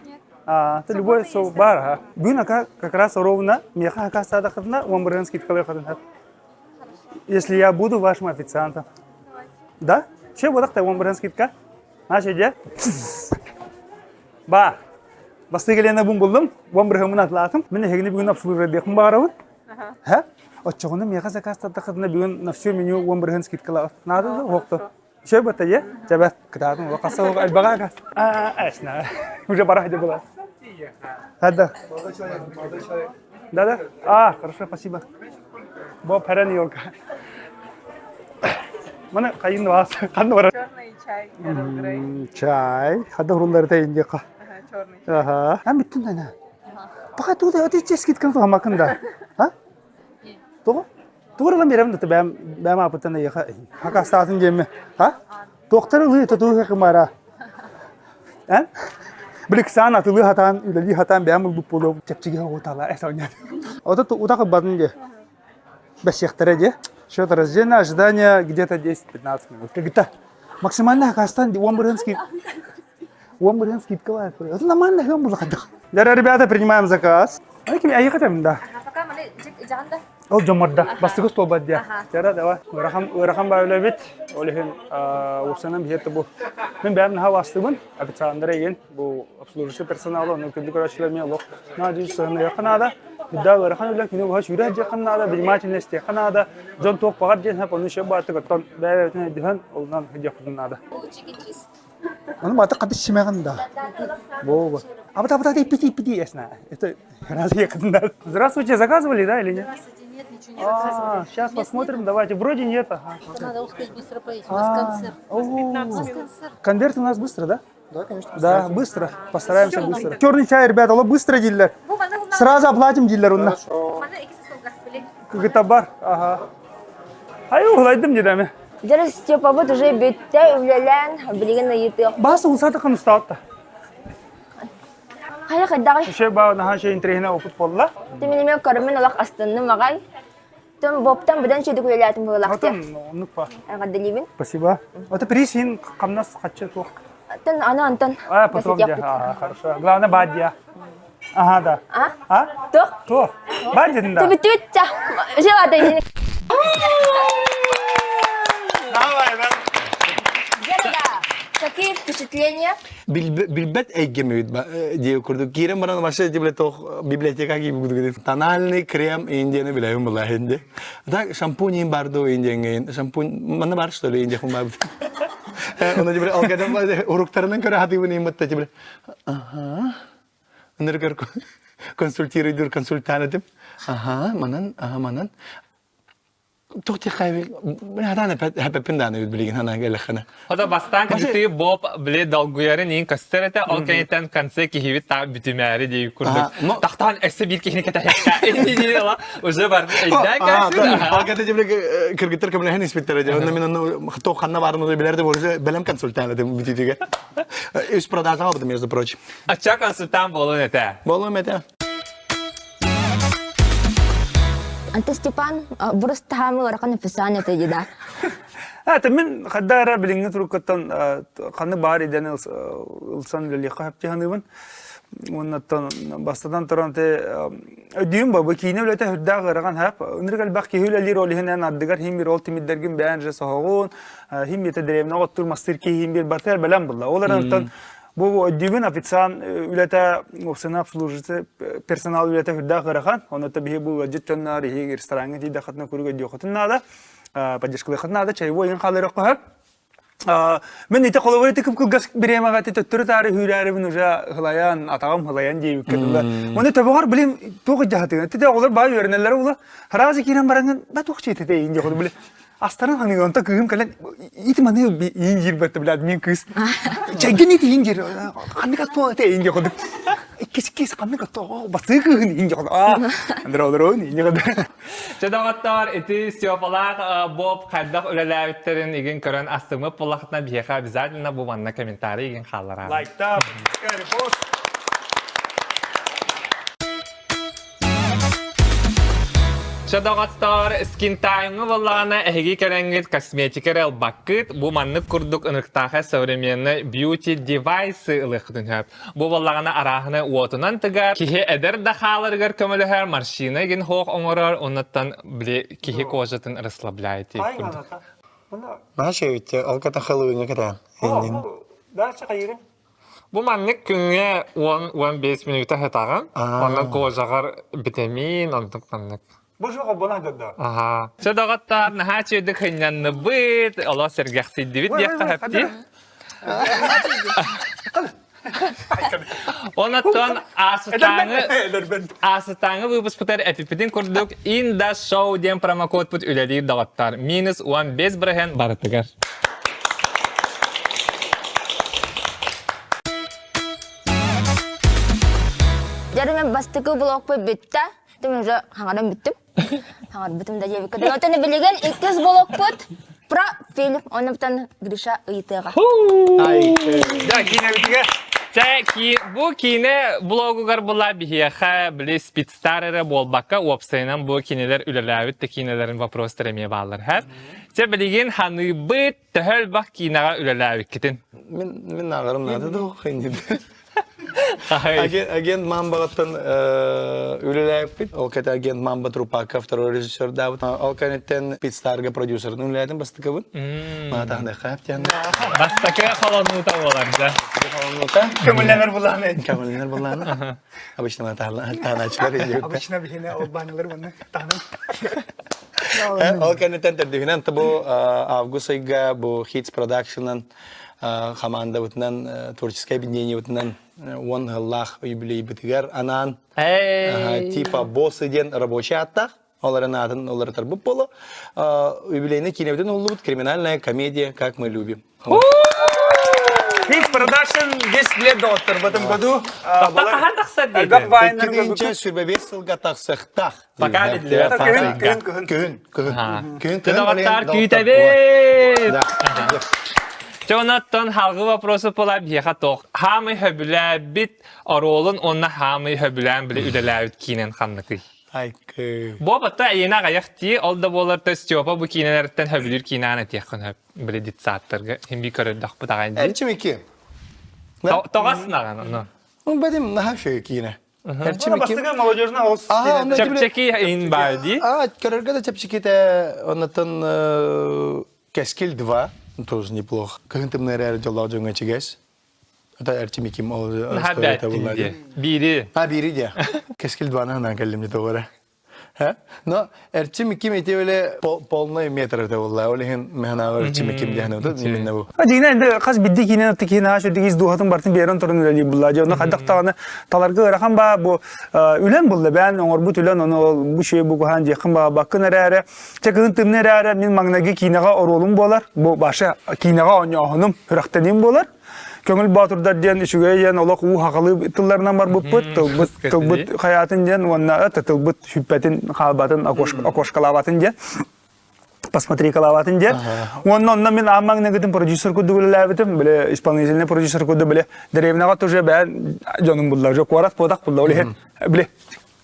А, это любой со бар. Бюна как раз ровно. Меха оказалось хатна, вамбранский ткалый хатна. Если я буду вашим официантом. Да? Че вот так вамбранский тка? Наша идея? Ба. Бастыгелена бум булдым. Вамбрагымын атлатым. Мен хегне бүгүн обслуживать дехм барабын. Ха? Отчогуна меха заказта тахатна бүгүн на всю меню вамбранский ткала. Надо да хокто. Че бата е? Жабат кытатын вакаса албага. Ашна. Уже пора ходить было. Да. Да. Хорошо, спасибо. Бо пара Нью-Йорка. Мана кайын вас. Кандай бар? Черный чай, Эрл Грей. Чай. Хада хуруллар та инде ка. Черный. Ага. Ам биттин дана. Бага туда оти ческит кан то маканда. Ха? То? Туграла мерем да бәм апытына яха. Хака статын жеме. Ха? Доктор лы тату хакмара. Ан? Блик сан атылы хатан, үлели хатан бәм бу поло чепчиге отала эсоня. Ота утак бадын же. Бәшехтере же. Счет рождения, ожидание где-то 10-15 минут. Как-то максимально хакастан вамбранский ткала. Это нормально, я буду ходить. Ребята, принимаем заказ. Ай хотим, да. Пока мы жанда. Ол жомарда, бастыгы стол бадья. Жара, давай. Урахам байлы бит. Олехин, опсанам бихетті бұл. Мен бәрін ха бастығын, официандары еген. Бұл обслуживающий персоналы, оны күнді көрәшілер мен лоқ. Надеюсь, сығыны яқынада. Бидда урахан үлек, мен бұға жүрәт жақынада, внимательность яқынада. Жон тоқ бағат жен, хап оны шөп баты көттен бәйбәтіне дүйін, олынан жақынада. Оны баты қады шемеғында. Бұл. Абыта пити, ясна. Это разы якындар. Здравствуйте, заказывали, да, или нет? Нет, ничего не заказывали. Сейчас посмотрим, давайте. Вроде нет. Надо успеть быстро поесть. У нас концерт. 15 минут. Конверт у нас быстро, да? Да, конечно. Да, быстро. Постараемся быстро. Черный чай, ребята, он быстро дилер. Bu bana bunlar. Сразу оплатим дилер. Bana ikisi solga bilek. Как это бар? Ага. Ай, углайдым дедами. Жары Степа бұд уже бетті өвлелен, білген үйті. Басы улсаты қын ұстауытта. Қайы қайдағы? Еще бау нахан шейін трейхіне опыт болла. Тімінеме көрімен олақ астынны мағай. Тім боптан бұдан шеді көйләтім болақты. Атын, нукпа. Ғадылибін. Спасибо. Это присин камнас хатчы тух. Тін аны антын. Потом я. Ага, хорошо. Главное бадья. Ага, да. А? Тұқ? То. Бадьян, да. Түбі түтча. Жеп аты езіне. Давай, да. Жары да. Какие впечатления? билбет эйгемит диye kurduk. Kirem bana başta diye to biblioteka gibi kurduk. Tonalni krem indiğini bile umla hindi. Da şampuan bardo indiğin. Şampuan bana var işte indiğin kumar. Onu diye algadan uruklarından göre hadi bunu imatta diye. Aha. Onları gör konsultiyor konsultanım. Aha manan. Tuhti kaybi. Ben hatan hep pindanı bilgin hana gelene. Oda bastan kiti Bob bile dalguyarın in kasterete alkeniten kanse ki hivi ta bütümeri diye kurduk. Tahtan esse bir kihini kata hekka. Indi diye la. Uza var. İddia gelsin. Algada diye kırgıtır kamla hen ispitler acaba. Onda minanno tokanna varını da bilirdi bolsa belem konsultanı da bitidiğe. Üst prodası aldım yazı proje. Açık konsultan bolun ete. Bolum meta. Ante Stepan, burası tahammül olarak nefesan eteceği da. Min kadara bilingi turukatan kanı bari edene ulsan lelika hepti hanımın. Ondan bastadan torante ödüğüm baba kine öyle te hüdda garagan hep. Onurgal bak ki hüle lir oli henen addigar him bir ulti middergin beğence sahagun him yete derevne otur master ki him bir barter belam bulla. Olardan bu ödüğün afitsan ülete opsiyonel служится personal ülete hüdda garagan. Onu tabii bu cidden narihi restoranı diye dakatna kuru ödüyor katına da поддержка katına da çay bu yin kalır hep. Ben ite kolaborate kıp kılgas bireme gati tötürü tarih hüyleri bin uca hılayan atağım hılayan diye yükledildi. Onu tabii var bilim toğu cahatı. Tete oğlar bazı öğrenenler oğlu harazi kiren baranın ben toğu çeyte de ince kodu bile. Aslanın hani onta kıyım kalan itmanı incir battı bile admin kız. Çekin iti incir. Kanı katı te ince kodu. Kis kanı katı bası kıyın ince kodu. Andra ince kodu. Çadağatlar eti siyopalak Bob kaddak ölelerlerin igen kören astımı polakna biyeka bizadına bu manna komentari igen kallara. Like that. Scary boss. Çadağatlar skin time'ı vallana ehgi kerengit kosmetikerel bakıt bu manlık kurduk ınıktağı современный beauty device ılıqdın hep. Bu vallana arahını uotunan tıgar kihi eder dahalargar kömülüher marşina gen hoğ oңorar onattan bile kihi kojatın ırıslablaydı. Aynen. Ne şey bitti? Alkata Halloween'e kadar. Daha çok ayırın. Bu manlık günge 10-15 minuta hetağın. Ondan kojagar vitamin ondan manlık. Bu şu kabına da. Aha. Çadağatlar naha çöydük hınyanını bıt. Allah sergahsi divit diyekka hepti. Onattan asıtanı bu putar epipedin kurduk. In the show diyen promo put üledir dağıtlar. Minus 15 bırhen barıtıgar. Jadi men bastıkı blok pe bitti. Demin uca hangadan bittim. Hangar bittim da jebi kadar. Nonton biligen ikiz blok put. Pra film onu bitan Grisha ıyıtığa. Ay. Ya kine bitige. Ki bu kine blogugar bular bihiyaha bile spitstarere bolbakka websaynan bu kineler ülelavit de kinelerin vapros teremeye bağlar hep. Ce bilgin hanı bıt tehel bak kinega ülelavit kitin. Min nağarım nadı da okuyun. Агент Мамбагаттан үлеләйпит. Ол кәтә агент Мамба Трупаков, второй режиссер Давыд. Ол кәнеттен Питстарга продюсерын үлеләйден бастыкыбын. Мана тағында қайыптен. Бастакы халанута боларда. Kömürlenir bulanı. Камалинер боланы. Обычно мана тағыначылар ендеп. Обычно бihine o banılar bunu tanım. Ол кәнеттен тәрдігінен bu август айга bu Hits Production'ın команда бүтінен творческое объединение бүтінен 10 жыллах юбилей бітігер анан типа босс иден рабочий аттақ оларын атын олары тарбып болу юбилейні кинебітін олы бұд криминальная комедия как мы любим. Hits Production 10 лет доктор в этом году. Тақаға тақса дейді. Әлбәқ вайыннар Екінші сүрбебес сылға тақсықтақ. Бақа білді. Күн. Тедағаттар күйтәбет. Jonathan halgı vaprosu pola biha toq. Hamı höbülə bit arolun onna hamı höbülən bile üleləvit kinen xanlıqı. Ay kı. Bu batta yena qayaqti olda bolar da styopa bu kinelerden höbülür kinana tiyaqın höb. Bile dit saatlarga hem bir körüldaq bu dağayın. Elçim iki. Toğasın ağan onu. Onu benim naha şey kine. Elçim Buna iki. bastıkı молодежный olsun. Çapçaki in bardi. Körerga da çapçikite ondan Кескиль 2, тоже неплохо. Как ты, наверное, делал джунга чигес? Ata erçim kim oldu? Ha bätti. Biri. Ha biri diye. Keskil duana hemen kellimli doğru. Ha? No, erçim kim eti öyle polna metre de vallahi. Öyle hen mehana erçim kim diye hanım da minne bu. Dine de kas biddik yine attık yine ha şuradaki izduhatın bartın bir yerin torun öyle bullaca. Onu kaddak tağını talarga ırakan ba bu ülen bulla ben orbut ülen onu bu şey bu hangi yakın ba bakın nereye. Çakın tım nereye min magnagi kinaga orolum bolar. Bu başa kinaga onyahanım hıraktanim bolar. Köngül Batır'da diyen işüge diyen olak u hakalı tıllarından var bu pıt tılbıt hayatın diyen onunla tılbıt hüppetin kabatın akoşkalavatın diyen посмотри калаватын же. Оннан мен аммаң негетин продюсер куду лабитим, биле исполнительный продюсер куду биле деревнага тоже бен жаным буллар жок варат подак булла уле. Биле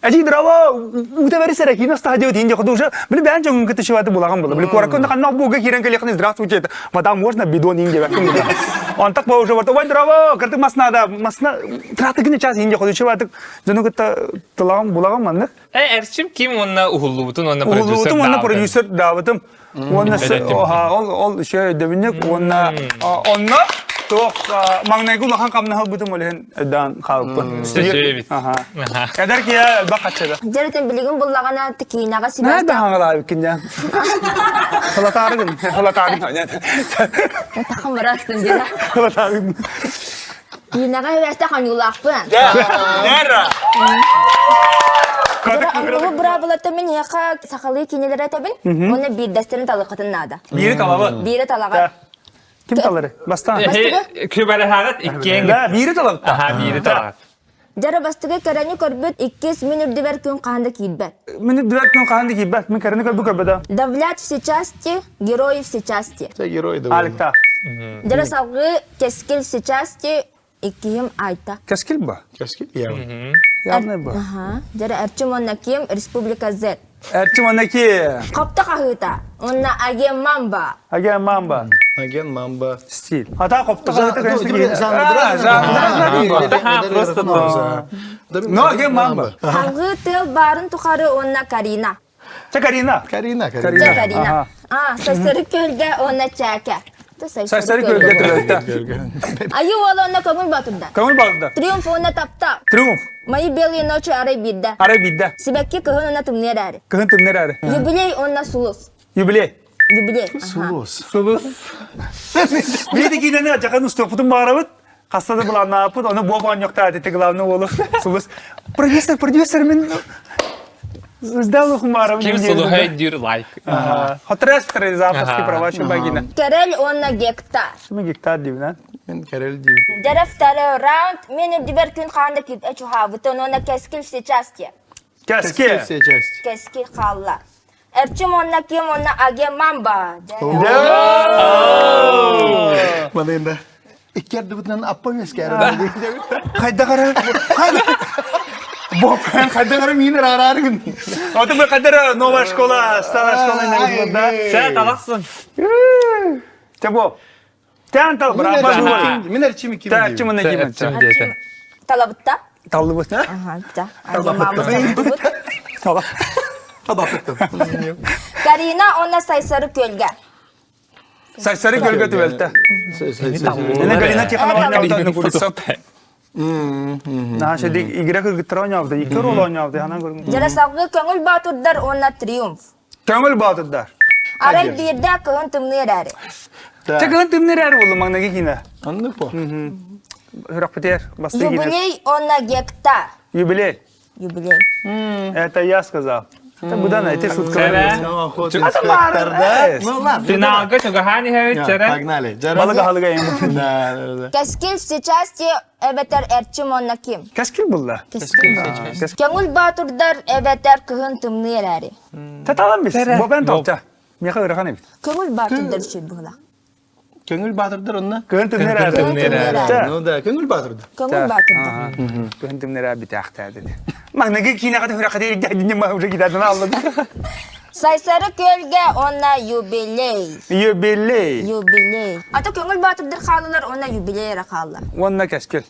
Аji драва утавери саракина стадио тинже куду уже биле бен жон кете шиваты булаган булла. Биле коракон канна буга кирен келехне здравствуйте. Мадам можно бидон инге бакин. Он так уже вот ой драва кыртык масна тратыгыны час инже куду шиваты жону кете тылаган булаган манны. Erçim kim onna uhulluğutun onna producer Uhulluğutun onna producer davatım. Onna ol şey devinek onna toh magnaygu lahan kamna ha butum olehen dan khalpa. Aha. Kadar ki ya bakatçada. Jaratan biligin bullagana tikinaga Ne sibasta. de hangala bikinjan. Halatargın. Takım barastın jara. Halatargın. Kinaga sibasta kanyulakpın. Nera. Bu brabulata men yaka sakalı kinelere tabin. Ona bir desterin talıqatın nada. Biri talavı. Biri talaga. Kim taları? Bastan. Kübele harat ikken. Biri talavı. Aha biri talat. Jara bastıga karani korbet 2 minut diber kun qanda kidbet. Min dört kahandi ki bak min karını kalbu kabada. Давлять все части, герои все части. Sen герой da. Alikta. Jara savgı keskil все части ikiyim ayta. Keskil bu. Keskil ya. Ya ne bu? Aha. Jara erçim onna kim Respublika Z. Erçim ondaki. Kapta kahıta. Onna age mamba. Aga mamba. Agen mamba. Stil. Hata koptu kalite kayısı. No aga mamba. Savgı tel barın tukarı onna Karina. Çakarina. Karina. Karina. Saçları kölge onna çeke. Saçları gölge tülökte. Ayı oğlu onna Kamul Batur'da. Kamul balıkta. Triumf onna tapta. Triumf. Mayı belli noçu aray bidde. Aray bidde. Sibekki kıhın onna tümnerari. Kıhın tümleri arı. Jubiley onna sulus. Jubiley. Jubiley. Sulus. Bir de gidene açakan ustoputun bağırıp. Kastada bulan ne yapıp onu boğan yokta adı tıkılavını olur. Sulus. Producer min. Zdavlı kumarım. Kim sulu hey diyor like. Hatırlar zapaski pravaşı bagina. Kerel onna gektar. Şimdi gittar diyor lan. Ben Karel diyor. Jaraf talo round minib diber kun khanda kit echu ha buton onna keskil все части. Keski. Seçeceğiz. Keskil khalla. Erçim onna kim onna age mamba. Bana indi. İki yerde bundan appam eskere. Kayda kara. Ben kayda kara miyinler ararım. Otu bu kadar nova şkola, stara şkola ne burada. Sen talaksın. Çabo. Ten tal brava duvar. Miner çimi kim Ta diyor. çimene kimin. Talabutta. Tavlı bu. Aha ta. Age mamba. Tavla. Tabaktım. Karina onna saysarı kölge. Saçları gölge tüvelte. Yine galina çıkana var ne oldu kursa. Na şey dik igre kır gitran yaptı. İki rol oynadı hana görün. Jara savgı köngül batur dar onna triumf. Kömül batı dar. Aray bir de kıhın tümnerari. Çakın tümleri er oğlum bana gine. Anlık bu. Hırak biter. Bastı gine. Jubiley onna gektar. Юбилей. Jubiley. Это я сказал. Это Будан, это шутка. Finalga çok hani hey çere. Pagnaly. Balık halıga yem. Keskil все части ebeter erçim onna kim. Keskil bulla. Köngül batur dar ebeter kıhın tümnerari. Tatalan biz. Bu ben topça. Miyaka ırakan evi. Köngül batur dar şey buğla. Köngül batırdır onunla. Kıhın tümleri er. No da köngül batırdı. Köngül batur dar. Kıhın tümleri er bir tahta dedi. Magnagi kine kadar hırak ederi geldiğinde mahvuşa giderdi anladım. Saysarı kölge onna jubiley. Юбилей. Jubiley. Ata köngül batur dar khalılar onna jubiley rakalla. Onunla keskil.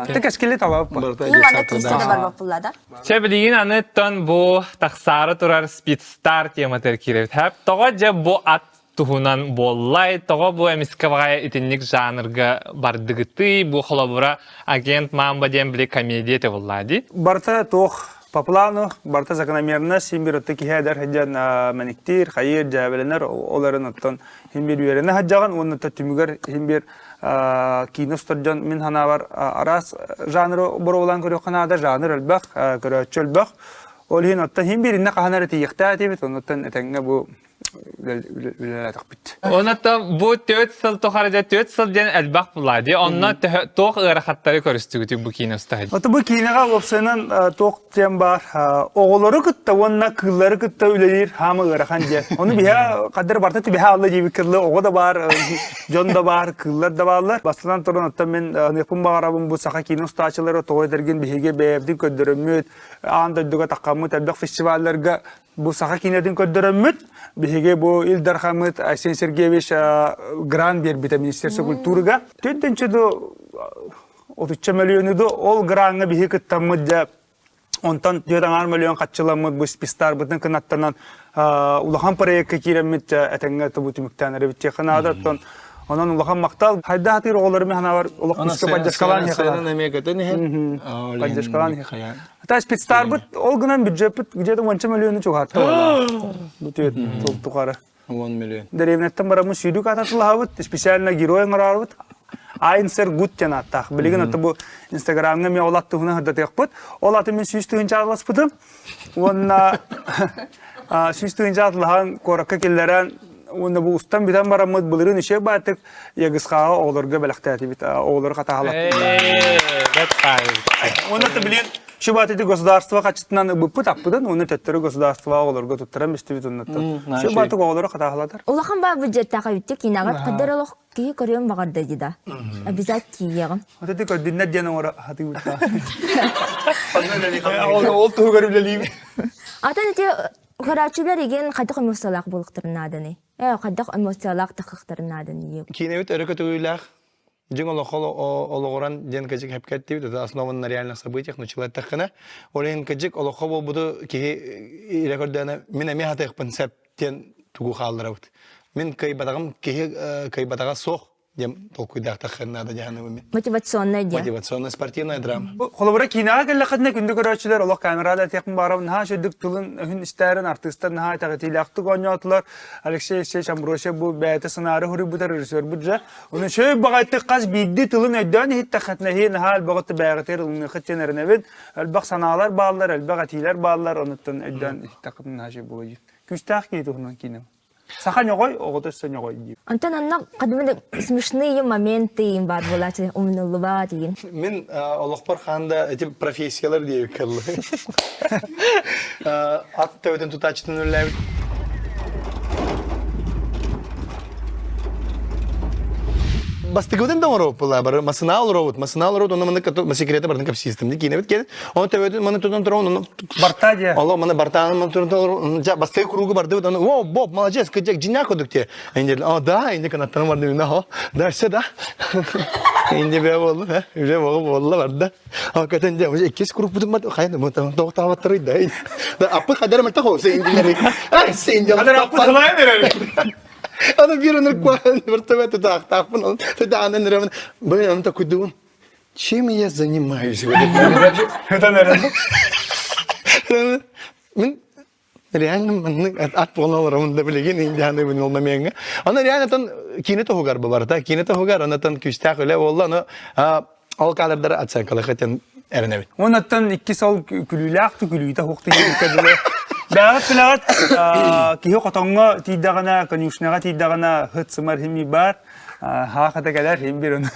Te keskilli talap bu. İyi manda kiste de var bapullada. Çebiliğin anıttan bu taksarı turar Speedstar tema terkirevit. Hep toğaca bu at туһунан боллай тоҕо бу эмискабагай итинник жанрга бардыгыты бу холобура агент мамба дем бли комедия те боллади. Барта тох по плану, барта закономерно, симбир оттаки хәдер хаджан маниктир, хайыр, жабеленер, оларын оттан химбир верене хаджаган, онны та түмүгер химбир киностаржан мин ханавар арас жанры боролан көрө канада жанр элбак, көрө чөлбак. Ол хин оттан химбир инне каханары тиекта тибит, оннан этеңге бу үлелатык бит. Оната бу 4 сыл тохарда 4 сыл ден элбак буллади. Онна тох ырахаттары көрүстүгүтү бу киностади. Ото бу кинега опсынан тох тем бар. Оголору кытта, онна кыллары кытта үлелир хамы ырахан же. Оны биха кадыр барта тибиха алла жеби кырлы ого да бар, жон да бар, кыллар да барлар. Бастан туран отта мен непун багарабын бу саха киностачылары тоойдерген биһиге бэбдин көддөрөмөт, анда дуга таккамыт элбак фестивалларга бу саха кинедин көддөрөмөт. Биһиге бу Илдар Хамыт Арсен Сергеевич грант бербит Министерство культурага. Төдөнчө до 30 миллиону до ол гранга биһи кыттамыт да онтан 4 миллион катчыламыт бу спистар бутын кынаттанан улахан проектке киремит этеңге табу түмүктән ребитте канада тон онан улахан мактал хайда хатыр оголары механа бар улах биске паджаскалан яхала. Та спистар бут ол гынан бюджет где-то 10 миллиону чугат. Бу тет толтукара 1 миллион. Деревнеттен барамы сүйдүк ататылабыт, специально героен арабыт. Айнсер гуттен аттак. Билеген аты бу Инстаграмга мен олатты хуна хадатекпыт. Олаты мен сүйстүгүн чарласпытым. Онна сүйстүгүн чарлахан коракка келлерен оны бу устан битен барамыт булырын ишек баттык ягыскага оолорга белектети бит оолор катагалат. Оны да билен Шибаты государство качественно быппы таппыдан, оны төттөрү государство оолорго туттарам бистибит оннаттан. Шибаты оолору катагалатар. Улахан ба бюджеттага биттик кинагат кадыр олох кии көрөм багарда дида. Обязательно ягым. Вот это как динна дена ора хаты бутта. Ол тугары билелим. Атан эти харачылар еген кадак эмоциялак булыктырнадыны. Кадак эмоциялак такыктырнадыны. Кинебит өрөкөтүләх. Джин ологоран ден кajik хепкетти это основан на реальных событиях, но человек тахана. Олен кajik олохо буду ки рекордана мен эме хатык концепт ден тугу халдырабыт. Мен кай батага сох дем толкуйдак тахана да жаһаннамы. Мотивационная дем. Мотивационная спортивная драма. Холобра кинага келлакатна күндө көрөчүлөр олох камерада текин барып наха шөдүк тылын хүн истерин артисттар наха тагытылакты гоньотлар Алексей Шамброше бу бәйте сценарий хуру бутар режиссер буджа. Уну шөй багайтты каз бидди тылын өдөн хит тахатна хин хал багытты бәгатер уну хитченернебет албак санаалар баалар албак атилар баалар онуттан өдөн хит тахатна хажы бой. Күстах кейт уну кино. Сахан йогой, огото сөньогой. Антон анна кадымда смешные моменты им бар булаты умнулуба деген. Мен Аллахпар ханда эти профессиялар дип калды. Атты өтен тутачтын үлләбит. Бастыгыдан да оропла бар. Масынал робот, оны мында секреты бардын кап систем. Дикенебит кен. Он төбөтөн мына тутан турон. Бартадия. Алла мына бартаны мына турон. Бастыгы кругу барды. О, Боб, молодец, кыжак жиняк одукте. Инде, да, инде канаттан барды. Да, все да. Инде бе болду, уже болду барды. Hakikaten de уже ikisi kurup budum bak hayır mı tamam doğru tavattırıydı da apı kadar mı takıyor sen indileri ay sen de Kadar apı talay nereli? Ana bir anır kuan mertebe tak bunu tedağından nereden böyle onu takudum чем я занимаюсь Это nereli? Мен реально at болналарымда билеген инде аны мен олмамеңе. Аны реально тан кинете хугар бар да, кинете хугар анатан күстәк эле болла аны ал кадрлар атсакалы хатен эрнеби. Онаттан 2 сал күлүләк күлүйтә хукты кәдәле. Бәгат биләгат киһи котонга тиддагана, конюшнага тиддагана хытсымар хими бар. Хакыта калар хим бир аны.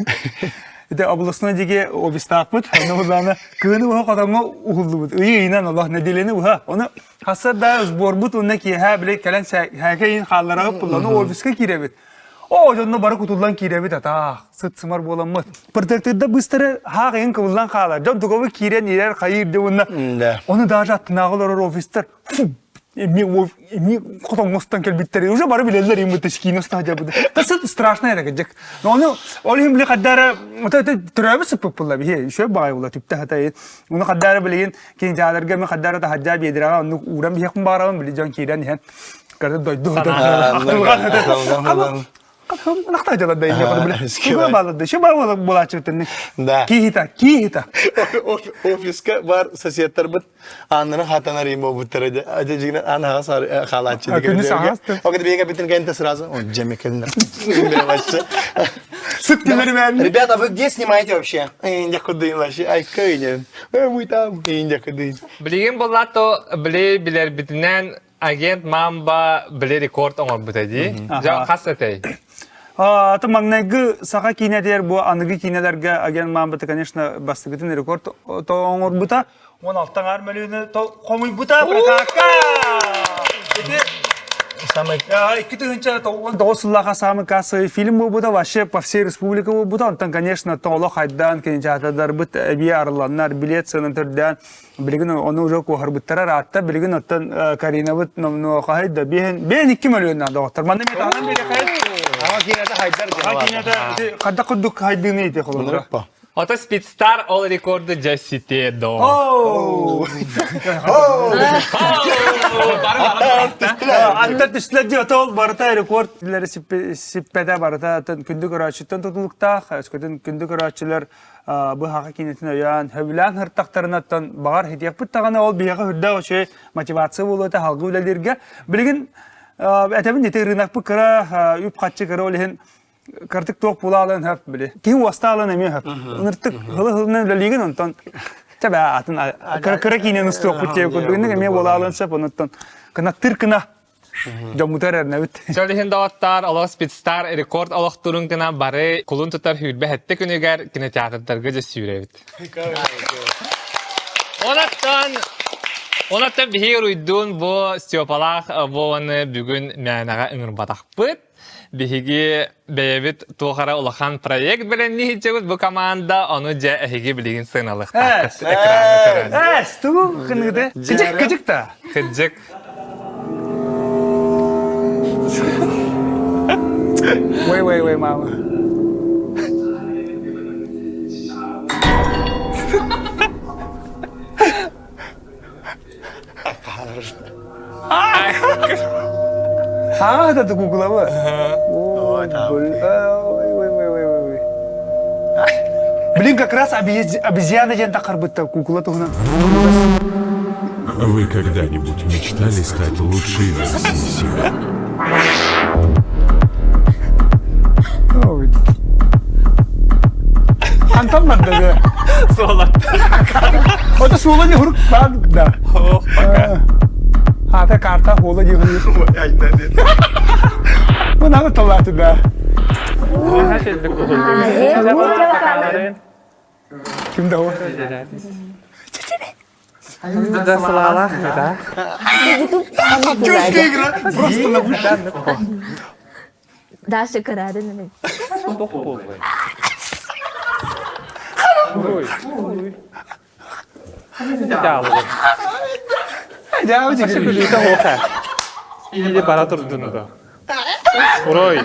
Это областной диге обистакпыт, аны буланы кыны бу котонга угулдубут. Ыйынан Аллах неделени бу. Оны хасада сборбут уны ки ха биле калан хакейин халларга буланы офиска киребит. О, жонно бары кутулдан киребит ата. Сытсымар боламмыт. Протектедде быстыры хакейин кылдан халар. Жон тугобы кирен ирер хайыр деп уны. Оны даже аттынагылар офистер. Ми котонгостан келбиттер. Уже бары билелер им тешкино стадия буду. Тасыт страшно эрегек. Но оны олим биле каддара төрөбү сыппылла бие. Шө бай була түптө хатай. Уну каддара билген кин жааларга мен каддара да хаджа бедирага уну урам бияк барабын биле жон кирен хен. Оскарды дойду. Ақтылған. Нахта жала да инде код биле. Куга балады. Шу бала булачыптын. Да. Кихита. Офиска бар соседтер бит. Аннын хатана римо буттырды. Ажа жигне анага сар халатчы деген. Күнү сагасты. Огда бега битин генте сразу. О, жемекелдер. Süt gelir ben. Ребята, вы где снимаете вообще? Инде кудын вообще. Ай, кайне. Вы там инде кудын. Билеген боллато билер битинен агент мамба биле рекорд оңор бутади. Жа хас этей. Аты маннайгы саха кинедер бу аныгы кинелерге аген мамбыты, конечно, бастыгытын рекорд то оңор бута. 16 армелюны то комуй бута братака. Самый Iki тыгынча тоғысыллаға самы касы фильм бұл бұда, вообще по всей республике бұл бұда. Онтан, конечно, тоғылы қайдан, кенінші атадар бұд, әбей арыланар, билет сының түрден, білігін оны уже қоғыр бұттарар атта, білігін оттан Карина бұд, қағайды, бен 2 миллионнан доғыттар. Маңды мен тағынан бері қайд? Ага, кинеті хайдар Кинеті қадда құддық қайдығыны ете қолы. Ото Speedstar ол рекорды жасите до. Антар түсләді отол барыта рекорд сиппеде барыта күнді көрәчіттен тұтылықта, күнді көрәчілер бұл хақа кенетін өйен, хөбілән ғырттақтарынаттан бағар хетияқ бұттағаны ол бияға хүрді өше мотивация болу өте халғы өлелерге. Білігін әтәбін ете рынақ бұл кіра, үп қатшы кіра олеген картык тоқ бола алын хөп біле. Кейін уаста алын әме хөп. Үнірттік ғылы-ғылынан өлелеген онтан тәбә атын кіра кейінен ұсты оқыт деп көрдігінің әме бола алын сөп онтан кына тыр кына жомутар әріне бүт. Жолихин даваттар, олық Speedstar рекорд олық тұрын кына бары құлын тұтар хүрбе әтті күнігер кинотеатрдарға жас сүйребіт. Онаттан бігер ұйдуын бұл Степалақ бұны бүгін мәнаға үңір батақ бұд. Биһиги бэйбит туохара улахан проект белен нихичебит бу команда оны жа эхиги билигин сыналыкта. Сту кыныгды. Кыжык та. Кыжык. Ой, мама. А, это гуглова. Ой. Блин, как раз обезьяна жен тақар бітті кукула тұғынан. Вы когда-нибудь мечтали стать лучшей версией себя? Антон надо, да? Соло. Это соло не хурук, да. Ата карта холо не хурук. Bu ne talahtı da? Kimde o? Da salala da. Чёрская игра. Просто на выше. Даша Карадина. İyi para turdun da. Oroy.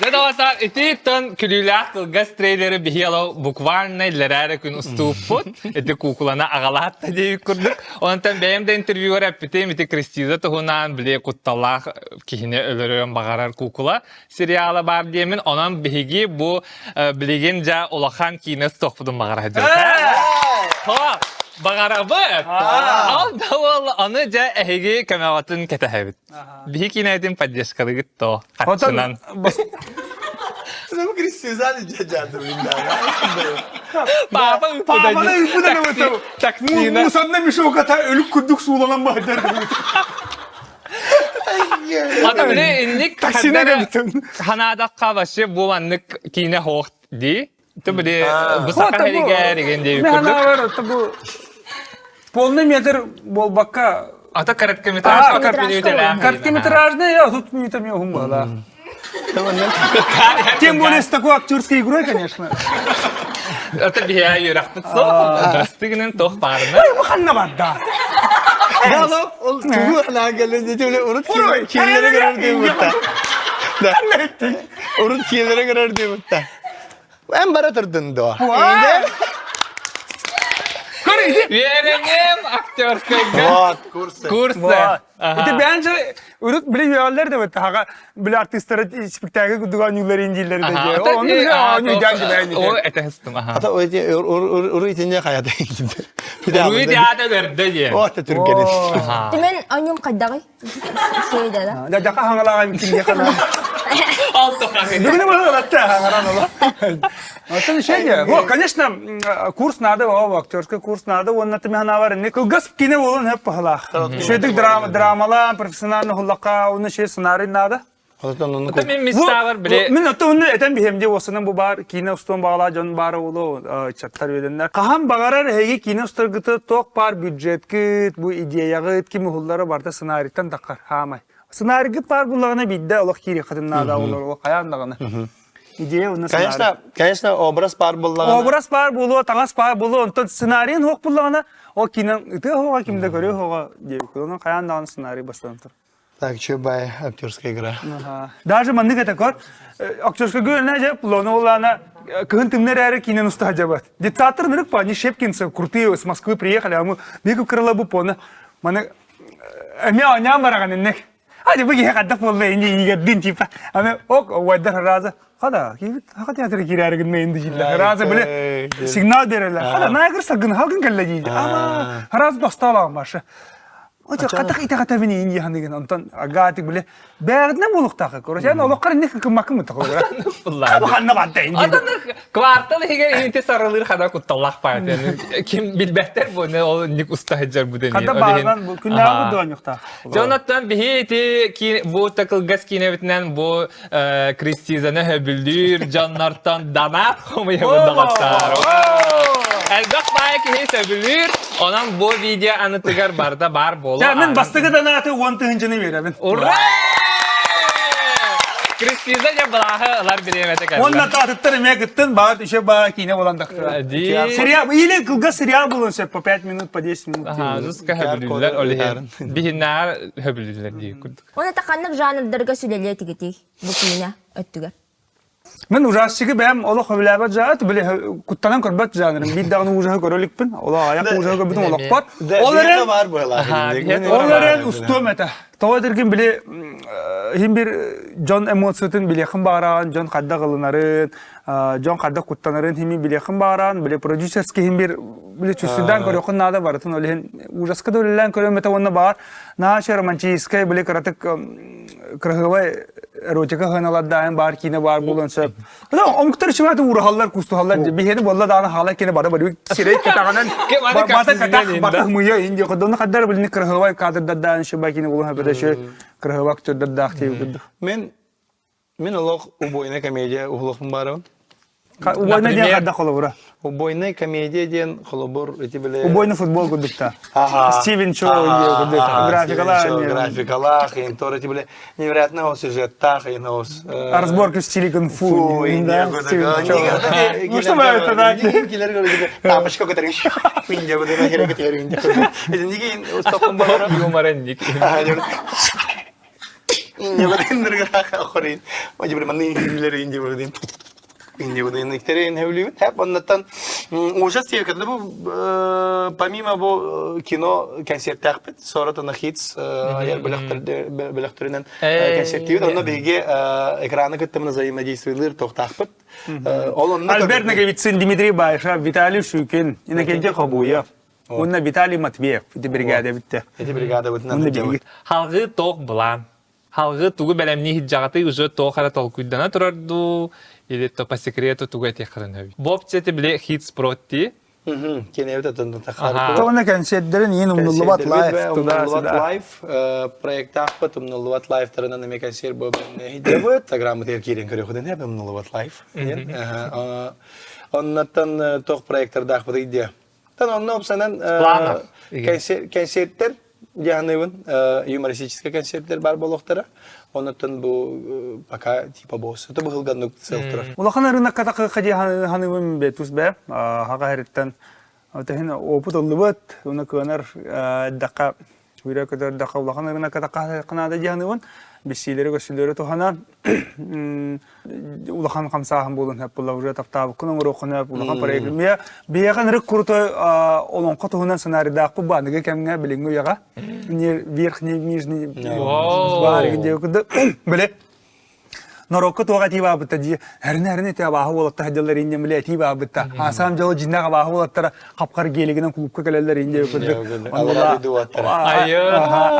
Задаватар, эти тон күлүләк кылгас трейлері бихиялау буквально ләрәрі күн ұстуыппыт. Эти кукулана ағалатта дейік күрдік. Онтан бәйімді интервьюер әппетем, эти Кристиза тұғынан біле құтталақ кейіне өлірен бағарар кукула сериалы бар деймін. Онан бігігі бұл білеген жа олақан кейіне стоқпыдың бағара жа. Бағарабыт! Ал дауыл аны жа әйге көмәуатын кәтәхәбіт. Бігі кейінәйтін поддержкалығыт то қатшынан. Сынамы Кристизаны жаджады блиндага. Папа Папа таксина. Мусанна мишоқата өлік күрдік суыланан бағдар. Ата біле инник ханадаққа башы буаннык кейіне хоқ дей. Ты біле бұсақа хәріге деген дейі күрдік. Полный метр болбаққа. Ата короткометраж, Короткометражный, я тут не там его было. Тем более с такой актерской игрой, конечно. Ata bihe yürekti soğuk. Dastığının toh barına. Bu kanna badda. Ya lan, o tuğu ana gelince öyle unut kimlere görer diye mutta. Unut kimlere görer diye mutta. En baratırdın da. Verenim aktör kaydı. Vat, kursa. Kursa. İşte bence uruk bile yerler de var. Haga bile artistler spektakl kudugan yılları incileri de diyor. Onu ya onu geldi ben. O etehstim. Hatta o uru itince hayata gitti. Bir daha Ruhi da verdi diye. O da Türkiye'nin. Timen anyum kadaki. Şey de la. Da jaka hangala mümkün diye kana. Alto kahve. Ne bileyim ona da hangaran ola. Aslında şey ya. Bu конечно kurs nada o aktörske kurs nada onun da mehna var. Ne kılgas kine olun hep pahalı. Şeydik dramalar profesyonel hullaka onun şey senaryo nada. Tabii mistavar bile. Min hatta onu eten bihemce olsun bu bar kine uston bağla can bar oğlu çattar verenler. Kaham bağırar hegi kine ustar gıtı tok par budget gıt bu idea gıt kimi hullara barda senaryodan takar hamay. Senaryo gıt par bulağına bidde Allah kiri kadınlarda olur o kayan dağına. İdea onun senaryo. Конечно, obraz par bullağına. Obraz par bulu, tangas par bulu, ondan senaryon hok bulağına o kine ıtı hoğa kimde görüyor hoğa diye. Onun kayan dağına senaryo bastandır. Так, что бай актерская игра. Даже манны катакор актерская игра не же плано улана кын тымнер әрі кинен уста жабат. Диктатор нырык па, не Шепкинцы, крутые с Москвы приехали, а мы неку крыла бы поны. Маны мя ням бараган нек. Hadi bu gihe kadar folla ince yigedin tipa. Ama ok wadar raza. Hada ki teatr girer gün mendi jilla. Raza böyle signal verirler. Hada naygır sagın halgın kelleci. Ama raza dostala maşı. O çok katak ita kata beni ince handigin ondan agati böyle bernet ne buluk takı. Korsan oluklar ne kımak mı takı. Vallahi. Bu kanna battı ince. Adamlar kvartal higer inti sarılır kadar kutalak parti. Kim bilbehter bu ne o nik usta hacer bu deni. Kada bağlan bu günler bu doğan yokta. Jonathan bihiti ki bu takıl gas kinevitinden bu Kristizane höbüldür canlardan danat komuya bu dağıtlar. Elbak bayağı ki hiç höbüldür. Onun bu video anıtıgar barda bar bolu. Ya ben bastığı da natı wantı hıncını veririm. Urra! Kristizane balahılar bilemete kadar. Onunla tatıttır mı gittin bağır işe bağır kine olan da. Serial ile kılga serial bulun se po 5 minut po 10 minut. Aha, zuska höbüldüler öyle. Bihinler höbüldüler diye kurduk. Ona takanlık janrlarga süleliye tigiti. Bu kine öttüger. Ben ujasçıgı benim ola xöbüləbət zat böyle kuttanan kurbat janrım. Bir dağını ujahı görölük bin. Ola ayak ujahı göbüdün olaq bat. Onların var bu helar. Onların ustum ete. Tavadirgin bile hem bir John Emotsutun bile yaxın bağıran, John qadda qılınarın, John qadda kuttanarın hem bile yaxın bağıran, bile producerski hem bir bile çüsüden görüyorsun nada baratın öyle hem ujaska da öyle körümete onunla bağır. Naşa romantiskay bile karatık kırhıva erotika hanalar daim bağır kine bağır bulansa. Ama omuktar içime de uğrahallar kustuhallar. Bir hedi bolla dağına hala kine bara bara sirey katanan bata katak bata humuya indi. Kodona kadar bile kırhıva kadar daddan şeba kine bulan haberde şey kırhıva aktör dadda aktif kudu. Men Allah uboyna komediya uhluk barın. Uboyna diye kadda kolabora. Uboyna komediya diyen kolabor eti bile. Uboyna futbol kudukta. Steven Chow diye kuduk. Графикалах, и то эти были невероятного сюжета, и нос. Разборки в стиле кунг-фу. Ну что это так? Тапочка, который Индия, вот это херня, который Индия. Это не уступом бара. Юморенник. Индия, вот это нравится, охорин. Мы же прямо не Индия, вот это. Индия, вот это некоторые не влюблены. Хеп, он натан участие, когда был помимо был кино концерт тахпет, сората на хитс, я белахторинен концертивит, он беге экраны как там на взаимодействие тох тахпет. Альберт Наговицин, Дмитрий Байша, Виталий Шукин, Иннокентий Хабуев. Он на Виталий Матвеев, это бригада битте. Эти бригады вот надо делать. Halgı toq bulan. Halgı tuğu belemni hicjagati uzu toqara tolkuydana turardu. Или то по секрету тугай техранови. Бобчете бли хит спроти. Киневит это тахар. То он концертдерин ен умнулват лайф лайф проект тахпат умнулват лайф тарана на концерт бо не хидевет программа тер кирен көрө ходен хеп умнулват лайф. Он натан тох проекттер дахпат иде. Тан онно опсанан концерттер Дианывын юмористический концерттер бар болуқтары. Онытын бұл пока типа босс. Это был ганнук целтер. Улахан рынок катакы хади ханывым бетус бе. Хага херттен. Отахин опыт олыбыт. Уны көнер дақа уйра көдөр дақа улахан рынок катакы кынада дианывын. Бесилері көсілері тухана улахан камсахан болын хеп була уже таптабы күнің рухына улахан проектме бияхан рык крутой олонқа тухынан сценарийда акпы бандыга кемге билингу яга не верхний нижний бар где куда биле Норокко туга тиба битта ди herine те баһы болотта хаҗалар инде миле тиба битта асам жолы жиннага баһы болоттар капкар гелигинен клубка келелер инде күдү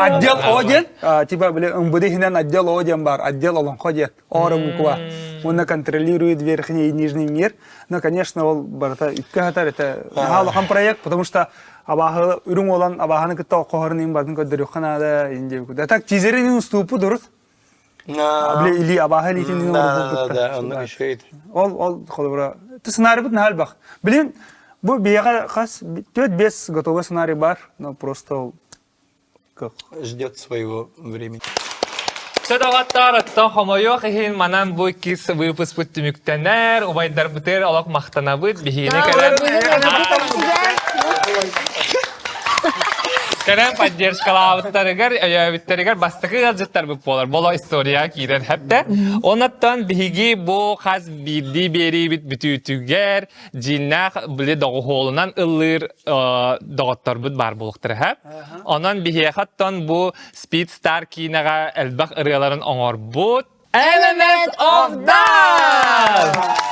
отдел один тиба биле МВД хинен отдел один бар отдел олон ходит ора буква он контролирует верхний и нижний мир но конечно ол барта иккатар это халыхан проект потому что абаһы үрүң olan абаһаны кытта окорын бардын көдөрү канада инде күдү так тизеринин уступу дурус или абахали тин Да, он решает. Ол холбра. Ты сценарий бит нахал бах. Блин, бу бияга хас төт без готовый сценарий бар, но просто как Ждет своего времени. Садаваттар аттан хомойо хин манан бу кис выпуск бүттүмүктенер, убайдар бутер алак мактанабыт бихине Kerem поддержкалаабыттарыгар, өйөбүттарыгар бастыкы гаджеттар бүп болар. Боло история кийден хепте. Онаттан биһиги бу хаз билди бери бит бүтүтүгер, жиннах биле догу холунан ыллыр доготтор бут бар болуктар хеп. Онан биһиехаттан бу Speed Star кинага элбак ырыаларын оңор бут. Elements of Dance!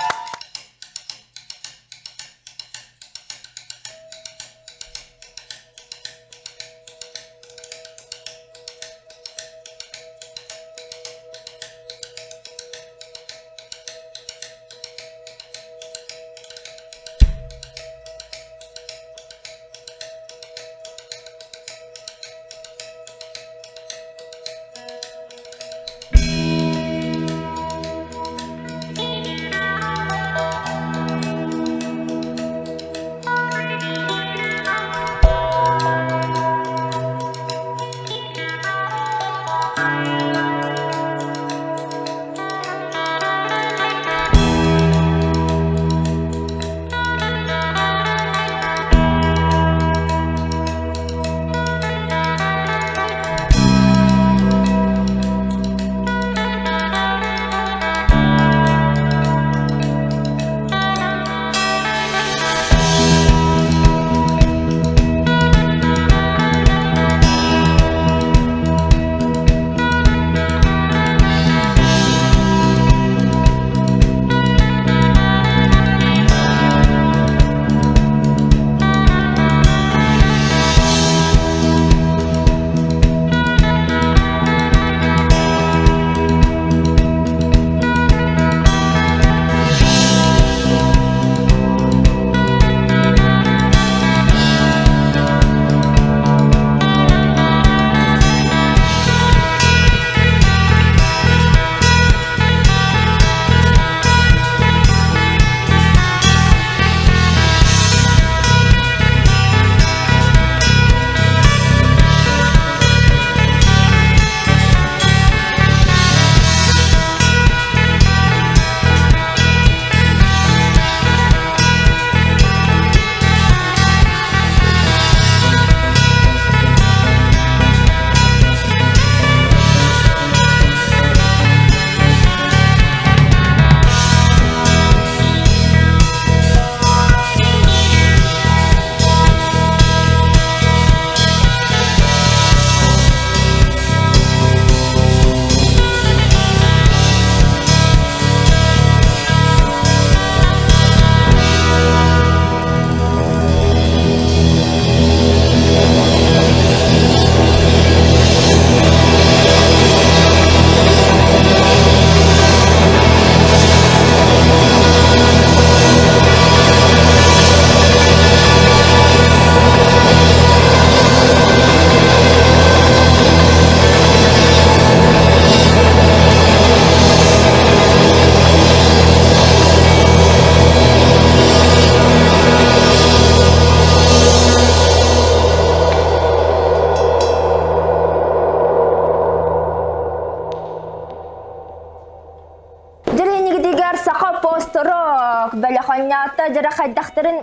понятно, жара хайдахтарын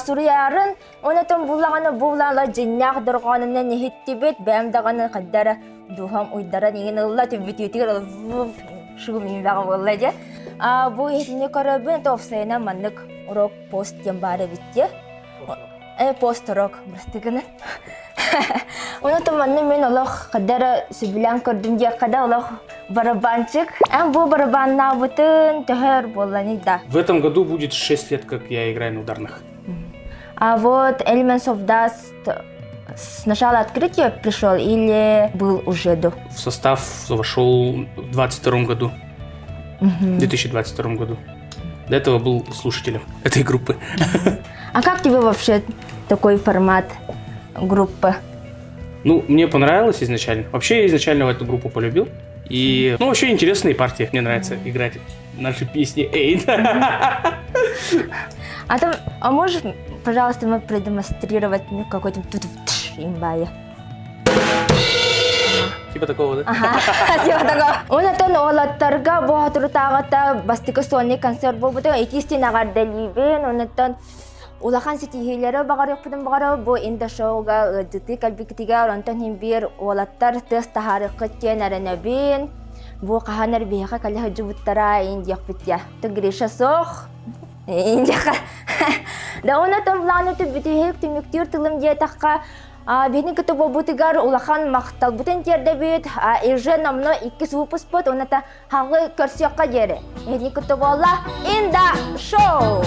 суриярын, онотон буллаганы буллала жиннях доргонына нехиттибет, бәмдаганы каддара духам уйдара неген ылла тибититигер шугум имбага боллаja. Бу хитне карабын тофсайна маннык урок пост ямбары битте. Пост урок бастыгына. Онотон манны мен Аллах каддара сүбүлән көрдүм же када Аллах барабанчик. Бу барабанна бутын тәһәр болланы да. В этом году будет 6 лет, как я играю на ударных. А вот Elements of Dust с начала открытия пришел или был уже до? В состав вошел в 22 году. В 2022 году. До этого был слушателем этой группы. А как тебе вообще такой формат группы? Ну, мне понравилось изначально. Вообще, я изначально эту группу полюбил. И, ну, вообще интересные партии. Мне нравится играть наши песни. Эй, А можешь, пожалуйста, мы продемонстрировать какой-то имбая? Типа такого, да? Типа такого. Онотон олаттарга бохатуртагата бастыка сонный концерт болбутун экисти нагардалибен, онотон улахан сетихилері бағар өкпідін бағар бу инда шоуга ыдыты калбикитига оронтон химбир олаттар тыс тахары кыттен аренабин бу каханар бияха калыхы жубуттара индияк битя. Тыгриша сох индияка. Да онотон планеты битихек тимиктир тылым диетаққа бени кыту бобутигар улахан мақтал бутен терде бит ирже намно 2 выпуск бут оната хагы көрсөкка жере. Бени кыту болла инда шоу.